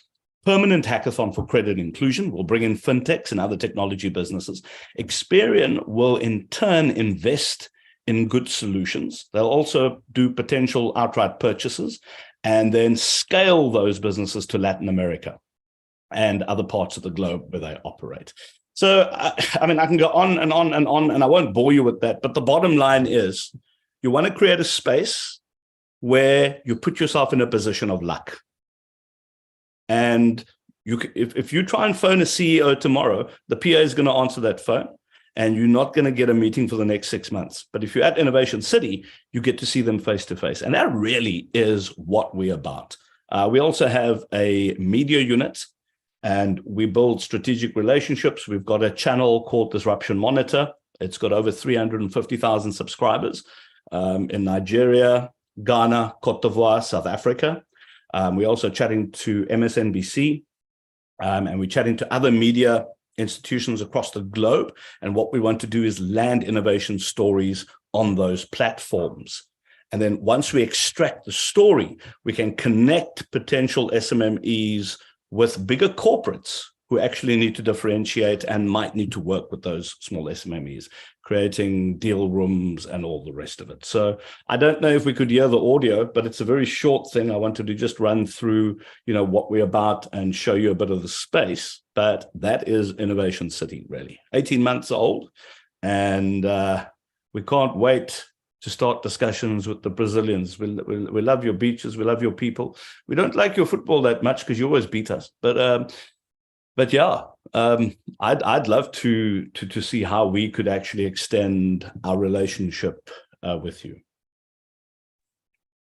permanent hackathon for credit inclusion. We'll bring in fintechs and other technology businesses. Experian will in turn invest in good solutions. They'll also do potential outright purchases and then scale those businesses to Latin America and other parts of the globe where they operate. So, I mean, I can go on and on and on, and I won't bore you with that. But the bottom line is you want to create a space where you put yourself in a position of luck. And if you try and phone a CEO tomorrow, the PA is going to answer that phone, and you're not going to get a meeting for the next 6 months. But if you're at Innovation City, you get to see them face to face. And that really is what we're about. We also have a media unit, and we build strategic relationships. We've got a channel called Disruption Monitor. It's got over 350,000 subscribers in Nigeria, Ghana, Cote d'Ivoire, South Africa. We're also chatting to MSNBC, and we're chatting to other media institutions across the globe. And what we want to do is land innovation stories on those platforms. And then once we extract the story, we can connect potential SMMEs with bigger corporates who actually need to differentiate and might need to work with those small SMMEs, creating deal rooms and all the rest of it. So I don't know if we could hear the audio, but it's a very short thing. I wanted to just run through, what we're about and show you a bit of the space. But that is Innovation City, really. 18 months old. And we can't wait to start discussions with the Brazilians. We love your beaches. We love your people. We don't like your football that much because you always beat us. But yeah, I'd love to see how we could actually extend our relationship with you.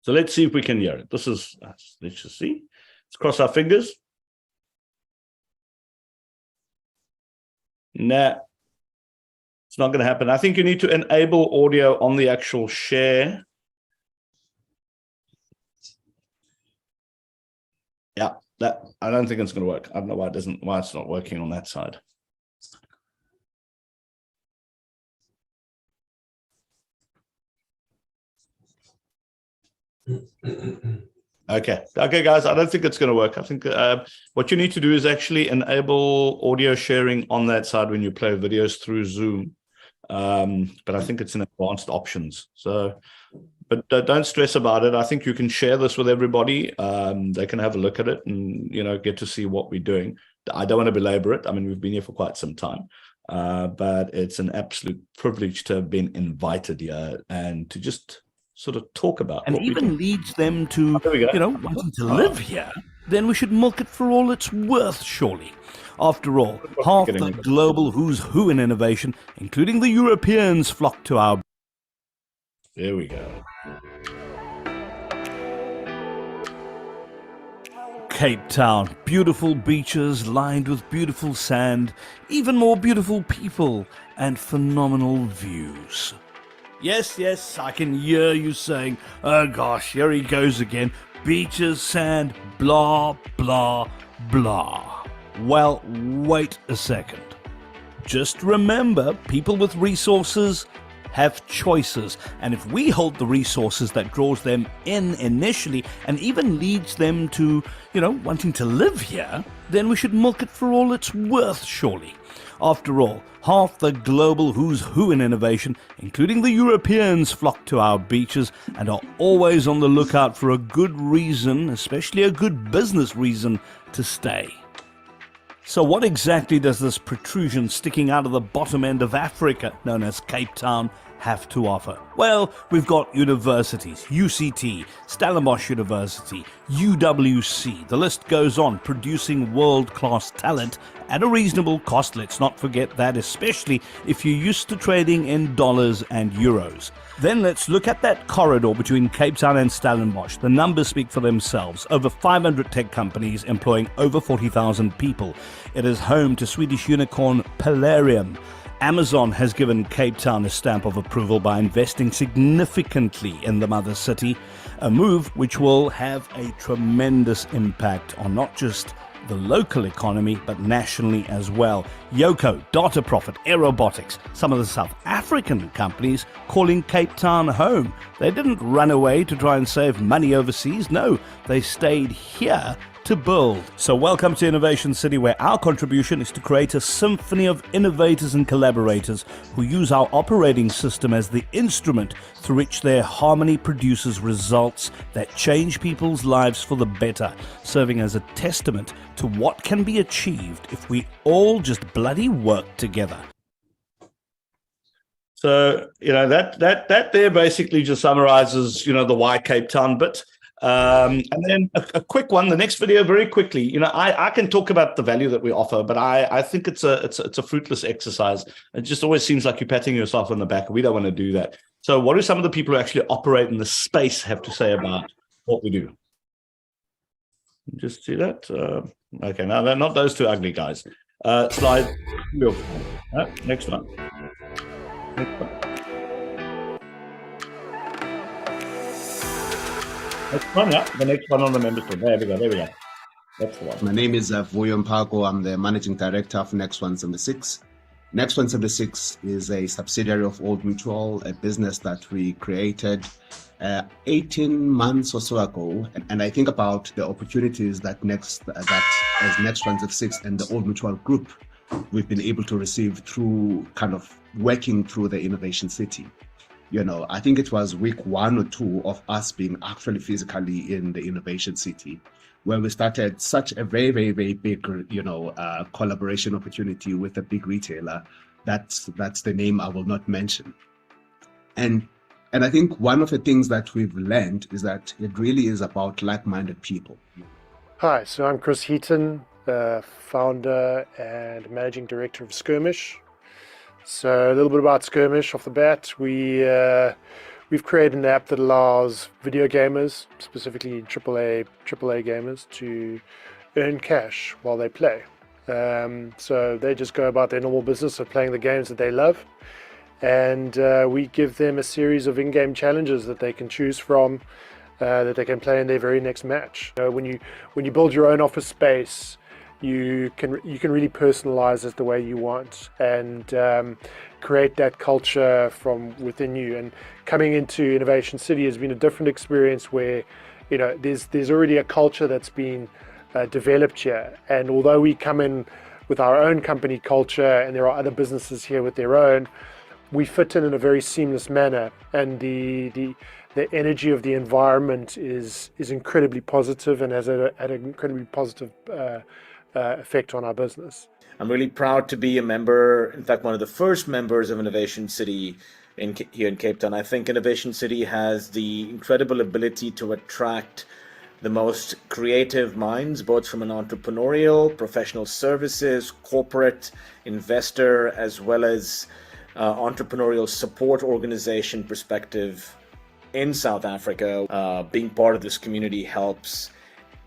So let's see if we can hear it. Let's just see. Let's cross our fingers. Nah. It's not going to happen. I think you need to enable audio on the actual share. Yeah, I don't think it's going to work. I don't know why it's not working on that side. Okay, guys, I don't think it's going to work. I think what you need to do is actually enable audio sharing on that side when you play videos through Zoom. But I think it's in advanced options. So, but don't stress about it. I think you can share this with everybody. They can have a look at it and, get to see what we're doing. I don't want to belabor it. I mean, we've been here for quite some time, but it's an absolute privilege to have been invited here and to just sort of talk about. And even leads them to, wanting to live here, then we should milk it for all it's worth, surely. After all, half the global who's who in innovation, including the Europeans, flock to our... There we go. Cape Town, beautiful beaches lined with beautiful sand, even more beautiful people, and phenomenal views. Yes, I can hear you saying, oh gosh, here he goes again. Beaches, sand, blah, blah, blah. Well, wait a second. Just remember, people with resources have choices. And if we hold the resources that draws them in initially and even leads them to, wanting to live here, then we should milk it for all it's worth, surely. After all, half the global who's who in innovation, including the Europeans, flock to our beaches and are always on the lookout for a good reason, especially a good business reason, to stay. So what exactly does this protrusion sticking out of the bottom end of Africa, known as Cape Town, have to offer? Well, we've got universities, UCT, Stellenbosch University, UWC, the list goes on, producing world-class talent at a reasonable cost. Let's not forget that, especially if you're used to trading in dollars and euros. Then let's look at that corridor between Cape Town and Stellenbosch. The numbers speak for themselves. Over 500 tech companies employing over 40,000 people. It is home to Swedish unicorn Polarium. Amazon has given Cape Town a stamp of approval by investing significantly in the mother city, a move which will have a tremendous impact on not just the local economy, but nationally as well. Yoko, Data Profit, Aerobotics, some of the South African companies calling Cape Town home. They didn't run away to try and save money overseas. No, they stayed here to build. So welcome to Innovation City, where our contribution is to create a symphony of innovators and collaborators who use our operating system as the instrument through which their harmony produces results that change people's lives for the better, serving as a testament to what can be achieved if we all just bloody work together. So, that there basically just summarizes, the why Cape Town bit. And then a quick one, the next video very quickly. I can talk about the value that we offer, but I think it's a fruitless exercise. It just always seems like you're patting yourself on the back. We don't want to do that. So what do some of the people who actually operate in the space have to say about what we do? Just see that? Okay, now they're not those two ugly guys. Slide. Next one. Next one, yeah. The next one on the members board. There we go. That's the one. My name is Vuyo Mpako. I'm the managing director of Next 176. Next 176 is a subsidiary of Old Mutual, a business that we created 18 months or so ago. And I think about the opportunities that as Next 176 and the Old Mutual Group, we've been able to receive through kind of working through the Innovation City. I think it was week 1 or 2 of us being actually physically in the Innovation City, where we started such a very, very, very big, collaboration opportunity with a big retailer. That's the name I will not mention. And I think one of the things that we've learned is that it really is about like-minded people. Hi, so I'm Chris Heaton, founder and managing director of Skirmish. So a little bit about Skirmish off the bat. We've created an app that allows video gamers, specifically AAA gamers, to earn cash while they play. So they just go about their normal business of playing the games that they love, and we give them a series of in-game challenges that they can choose from, that they can play in their very next match. When you build your own office space, you can really personalize it the way you want and create that culture from within you. And coming into Innovation City has been a different experience where there's already a culture that's been developed here. And although we come in with our own company culture and there are other businesses here with their own, we fit in a very seamless manner. And the energy of the environment is incredibly positive and has had an incredibly positive effect on our business. I'm really proud to be a member, in fact, one of the first members of Innovation City here in Cape Town. I think Innovation City has the incredible ability to attract the most creative minds, both from an entrepreneurial, professional services, corporate, investor, as well as entrepreneurial support organization perspective in South Africa. Being part of this community helps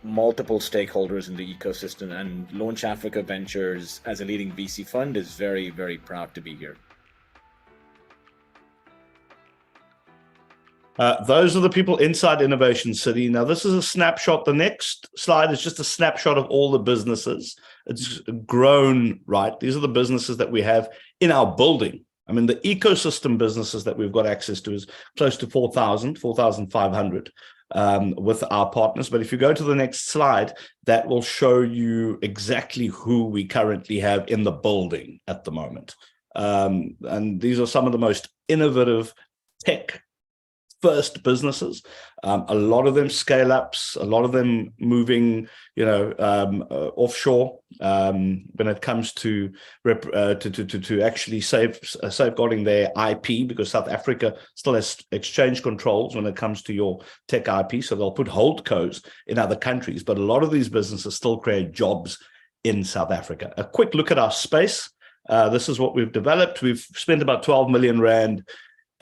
multiple stakeholders in the ecosystem, and Launch Africa Ventures, as a leading VC fund, is very, very proud to be here. Those are the people inside Innovation City. Now, this is a snapshot. The next slide is just a snapshot of all the businesses. It's grown, right? These are the businesses that we have in our building. I mean, the ecosystem businesses that we've got access to is close to 4,500 with our partners. But if you go to the next slide, that will show you exactly who we currently have in the building at the moment. And these are some of the most innovative tech first businesses, a lot of them scale ups, a lot of them moving, offshore when it comes to actually safeguarding their IP, because South Africa still has exchange controls when it comes to your tech IP. So they'll put holdcos in other countries, but a lot of these businesses still create jobs in South Africa. A quick look at our space. This is what we've developed. We've spent about 12 million Rand.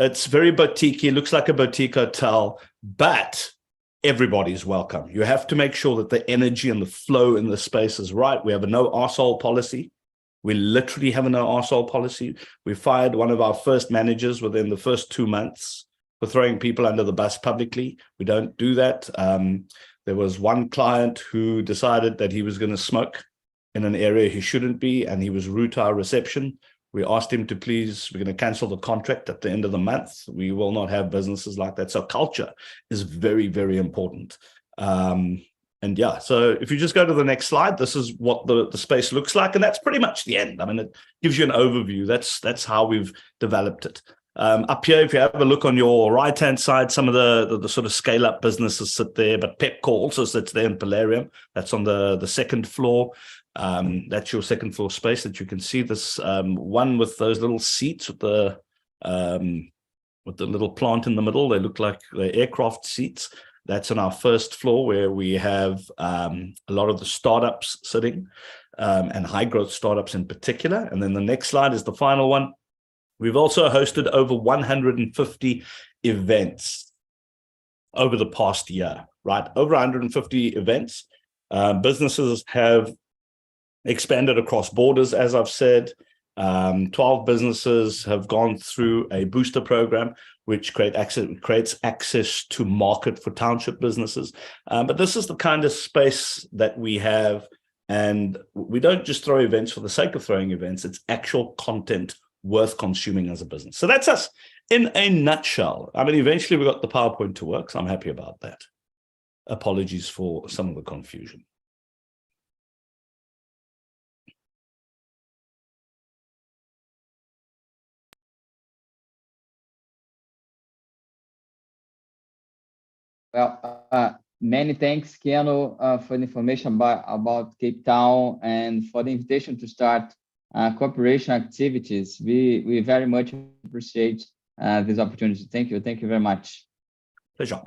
It's very boutique. It looks like a boutique hotel, but everybody's welcome. You have to make sure that the energy and the flow in the space is right. We have a no arsehole policy. We literally have a no arsehole policy. We fired one of our first managers within the first 2 months for throwing people under the bus publicly. We don't do that. There was one client who decided that he was going to smoke in an area he shouldn't be, and he was rude to our reception. We asked him to please, we're going to cancel the contract at the end of the month. We will not have businesses like that. So culture is very, very important. And yeah, so if you just go to the next slide, this is what the space looks like. And that's pretty much the end. I mean, it gives you an overview. That's how we've developed it. Up here, if you have a look on your right-hand side, some of the sort of scale-up businesses sit there, but Pepco also sits there in Polarium. That's on the second floor. That's your second floor space that you can see. This one with those little seats with the little plant in the middle. They look like the aircraft seats. That's on our first floor, where we have a lot of the startups sitting, and high-growth startups in particular. And then the next slide is the final one. We've also hosted over 150 events over the past year, right? Over 150 events. Businesses have expanded across borders, as I've said. 12 businesses have gone through a booster program, which creates access to market for township businesses. But this is the kind of space that we have. And we don't just throw events for the sake of throwing events. It's actual content worth consuming as a business. So that's us in a nutshell. I mean, eventually we got the PowerPoint to work, so I'm happy about that. Apologies for some of the confusion. Well, many thanks, Keanu, for the information about Cape Town and for the invitation to start cooperation activities. We very much appreciate this opportunity. Thank you very much. Pleasure.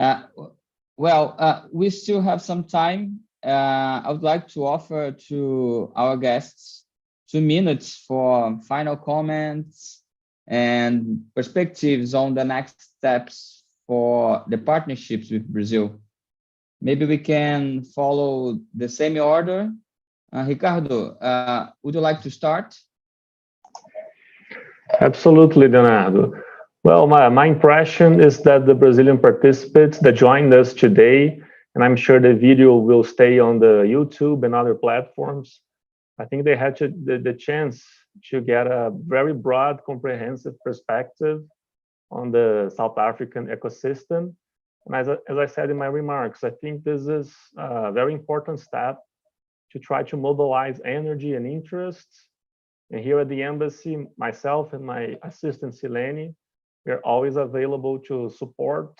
Well, we still have some time. I would like to offer to our guests 2 minutes for final comments and perspectives on the next steps for the partnerships with Brazil. Maybe we can follow the same order. Ricardo, would you like to start? Absolutely, Leonardo. Well, my impression is that the Brazilian participants that joined us today, and I'm sure the video will stay on the YouTube and other platforms, I think they had the chance to get a very broad, comprehensive perspective on the South African ecosystem. And as I said in my remarks, I think this is a very important step to try to mobilize energy and interests. And here at the embassy, myself and my assistant Silene, we're always available to support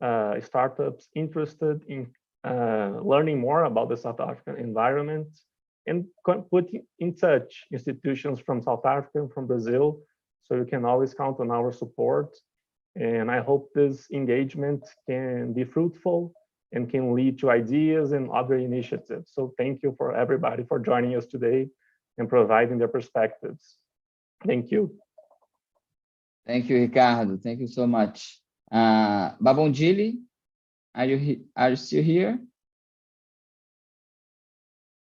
startups interested in learning more about the South African environment and put in touch institutions from South Africa and from Brazil, so you can always count on our support. And I hope this engagement can be fruitful and can lead to ideas and other initiatives. So thank you for everybody for joining us today and providing their perspectives. Thank you. Thank you, Ricardo. Thank you so much. Babongili, are you still here?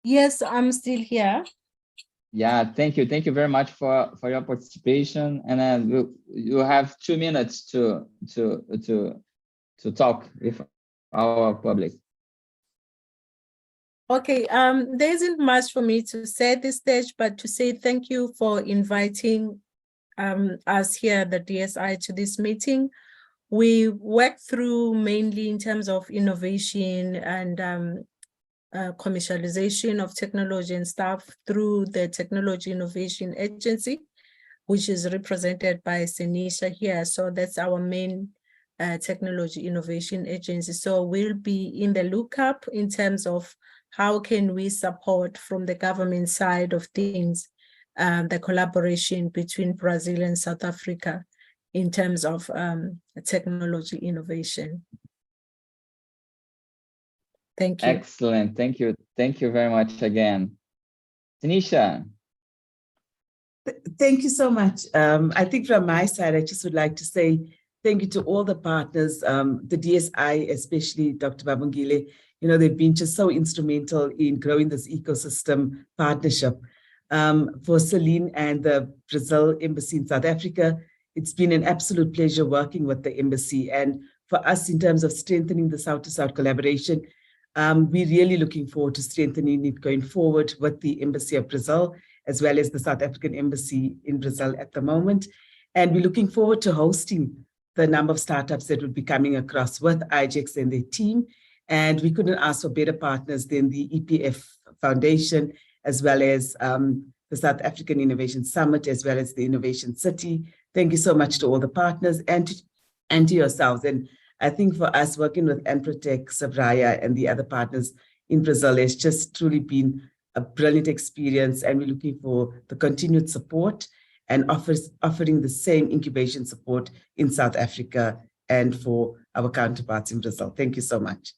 Yes, I'm still here. Yeah, thank you. Thank you very much for your participation. And you have 2 minutes to talk with our public. Okay, there isn't much for me to say at this stage, but to say thank you for inviting us here at the DSI to this meeting. We work through mainly in terms of innovation and commercialization of technology and stuff through the Technology Innovation Agency, which is represented by Senisha here. So that's our main technology innovation agency. So we'll be in the lookup in terms of how can we support from the government side of things, the collaboration between Brazil and South Africa in terms of technology innovation. Thank you. Excellent. Thank you. Thank you very much again. Senisha. Thank you so much. I think from my side, I just would like to say thank you to all the partners, the DSI, especially Dr. Babongile. You know, they've been just so instrumental in growing this ecosystem partnership. For Celine and the Brazil Embassy in South Africa, it's been an absolute pleasure working with the embassy. And for us, in terms of strengthening the South-to-South collaboration, we're really looking forward to strengthening it going forward with the Embassy of Brazil, as well as the South African Embassy in Brazil at the moment. And we're looking forward to hosting the number of startups that will be coming across with IJEX and their team, And we couldn't ask for better partners than the EPF Foundation, as well as the South African Innovation Summit, as well as the Innovation City. Thank you so much to all the partners and to yourselves. And I think for us, working with Enprotech, Sabraya, and the other partners in Brazil has just truly been a brilliant experience, and we're looking for the continued support and offering the same incubation support in South Africa and for our counterparts in Brazil. Thank you so much.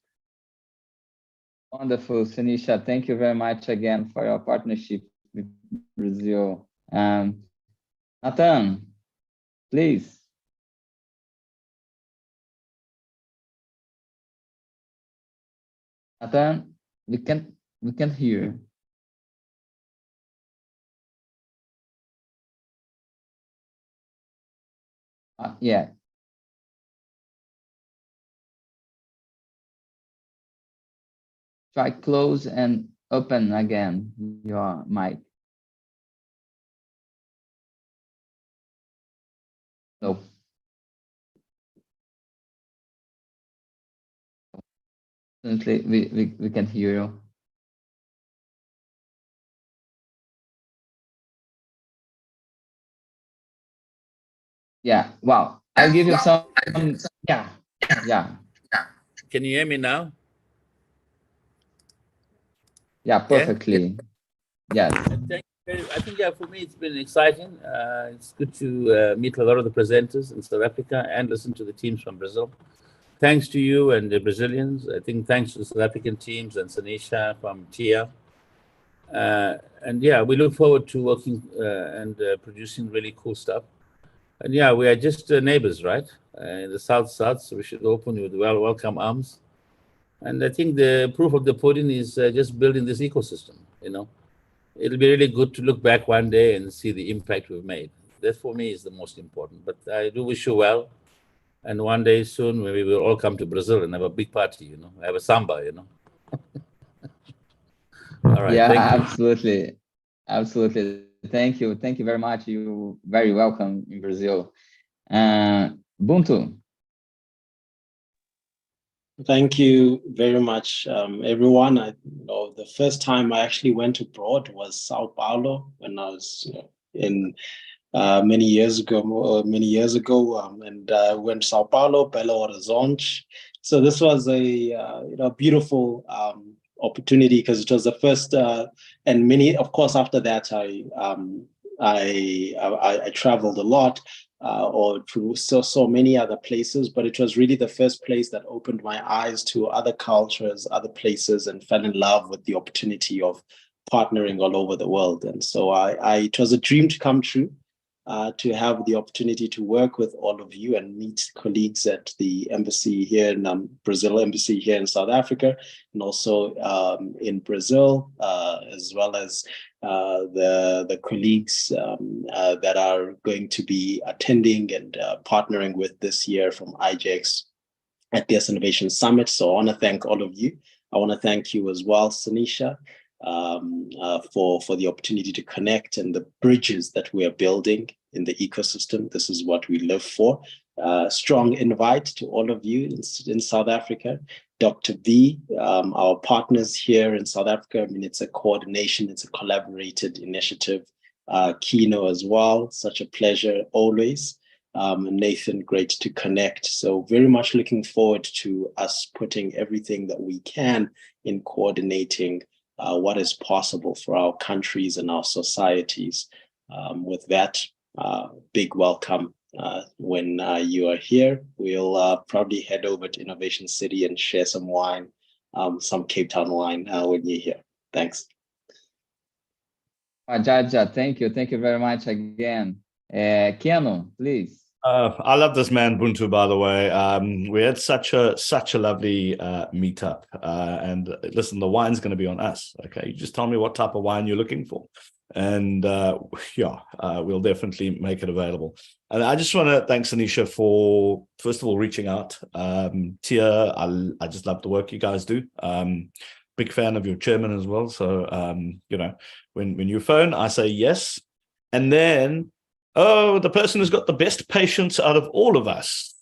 Wonderful, Senisha. Thank you very much again for your partnership with Brazil. Nathan, please. Nathan, we can't hear. Yeah. Try close and open again your mic. No. Definitely, we can hear you. Yeah. Wow. I'll give you some. Yeah. Yeah. Can you hear me now? Yeah. Perfectly. Yeah? Yes. I think, yeah, for me, it's been exciting. It's good to meet a lot of the presenters in South Africa and listen to the teams from Brazil. Thanks to you and the Brazilians. I think thanks to the South African teams and Senisha from TIA. And yeah, we look forward to working and producing really cool stuff. And yeah, we are just neighbors, right? In the South, so we should open with welcome arms. And I think the proof of the pudding is just building this ecosystem, you know. It'll be really good to look back one day and see the impact we've made. That for me is the most important. But I do wish you well. And one day soon, maybe we'll all come to Brazil and have a big party, you know, have a samba, you know. All right. Yeah, thank you. absolutely. Absolutely. Thank you. Thank you very much. You're very welcome in Brazil. Buntu. Thank you very much, everyone. The first time I actually went abroad was Sao Paulo when I was in many years ago, and went to Sao Paulo, Belo Horizonte. So this was a beautiful opportunity because it was the first, and many, of course, after that I traveled a lot. Or to so many other places, but it was really the first place that opened my eyes to other cultures, other places, and fell in love with the opportunity of partnering all over the world. And so it was a dream to come true, to have the opportunity to work with all of you and meet colleagues at the embassy here in Brazil, embassy here in South Africa, and also in Brazil, as well as the colleagues that are going to be attending and partnering with this year from IJX at this Innovation Summit. So I want to thank all of you. I want to thank you as well, Senisha, for the opportunity to connect and the bridges that we are building in the ecosystem. This is what we live for. Strong invite to all of you in South Africa. Dr. V, our partners here in South Africa. I mean, it's a coordination, it's a collaborated initiative. Kino as well, such a pleasure always. Nathan, great to connect. So very much looking forward to us putting everything that we can in coordinating what is possible for our countries and our societies. With that, big welcome. When you are here, we'll probably head over to Innovation City and share some wine, some Cape Town wine when you're here. Thanks. Majaja, thank you. Thank you very much again. Keanu, please. I love this man, Buntu, by the way. We had such a lovely meetup. And listen, the wine's going to be on us. Okay, you just tell me what type of wine you're looking for. And we'll definitely make it available. And I just want to thank Senisha for, first of all, reaching out. Tia, I just love the work you guys do. Big fan of your chairman as well. So, when you phone, I say yes. And then, the person who's got the best patience out of all of us,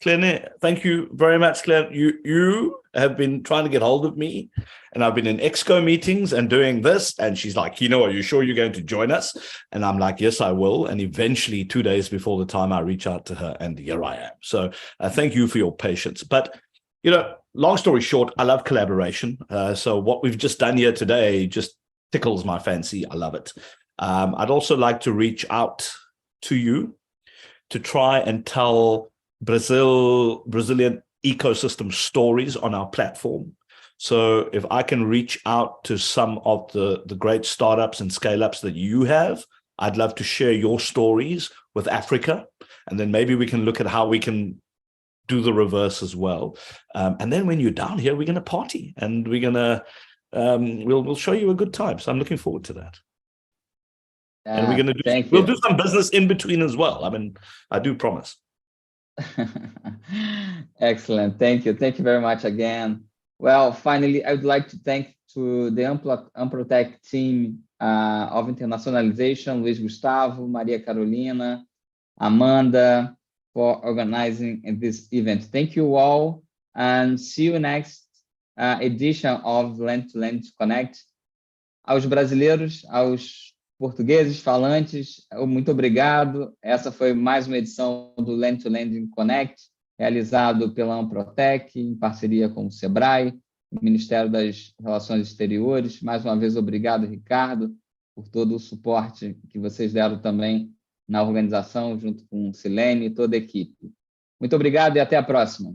Claire, thank you very much, Claire. You have been trying to get hold of me, and I've been in Exco meetings and doing this, and she's like, are you sure you're going to join us? And I'm like, yes, I will. And eventually, 2 days before the time, I reach out to her, and here I am. So thank you for your patience. But, long story short, I love collaboration. So what we've just done here today just tickles my fancy. I love it. I'd also like to reach out to you to try and tell Brazilian ecosystem stories on our platform. So if I can reach out to some of the great startups and scale-ups that you have, I'd love to share your stories with Africa. And then maybe we can look at how we can do the reverse as well. And then when you're down here, we're going to party, and we're going to, we'll show you a good time. So I'm looking forward to that. And we're going to we'll do some business in between as well. I mean, I do promise. Excellent. Thank you. Thank you very much again. Well, finally, I would like to thank to the Amprotech team of internationalization, Luis Gustavo, Maria Carolina, Amanda, for organizing this event. Thank you all, and see you next edition of Land2land Connect. Aos brasileiros, aos portugueses falantes, muito obrigado. Essa foi mais uma edição do Land2land Connect, realizado pela Amprotech, em parceria com o Sebrae, o Ministério das Relações Exteriores. Mais uma vez, obrigado, Ricardo, por todo o suporte que vocês deram também na organização, junto com o Silene e toda a equipe. Muito obrigado e até a próxima.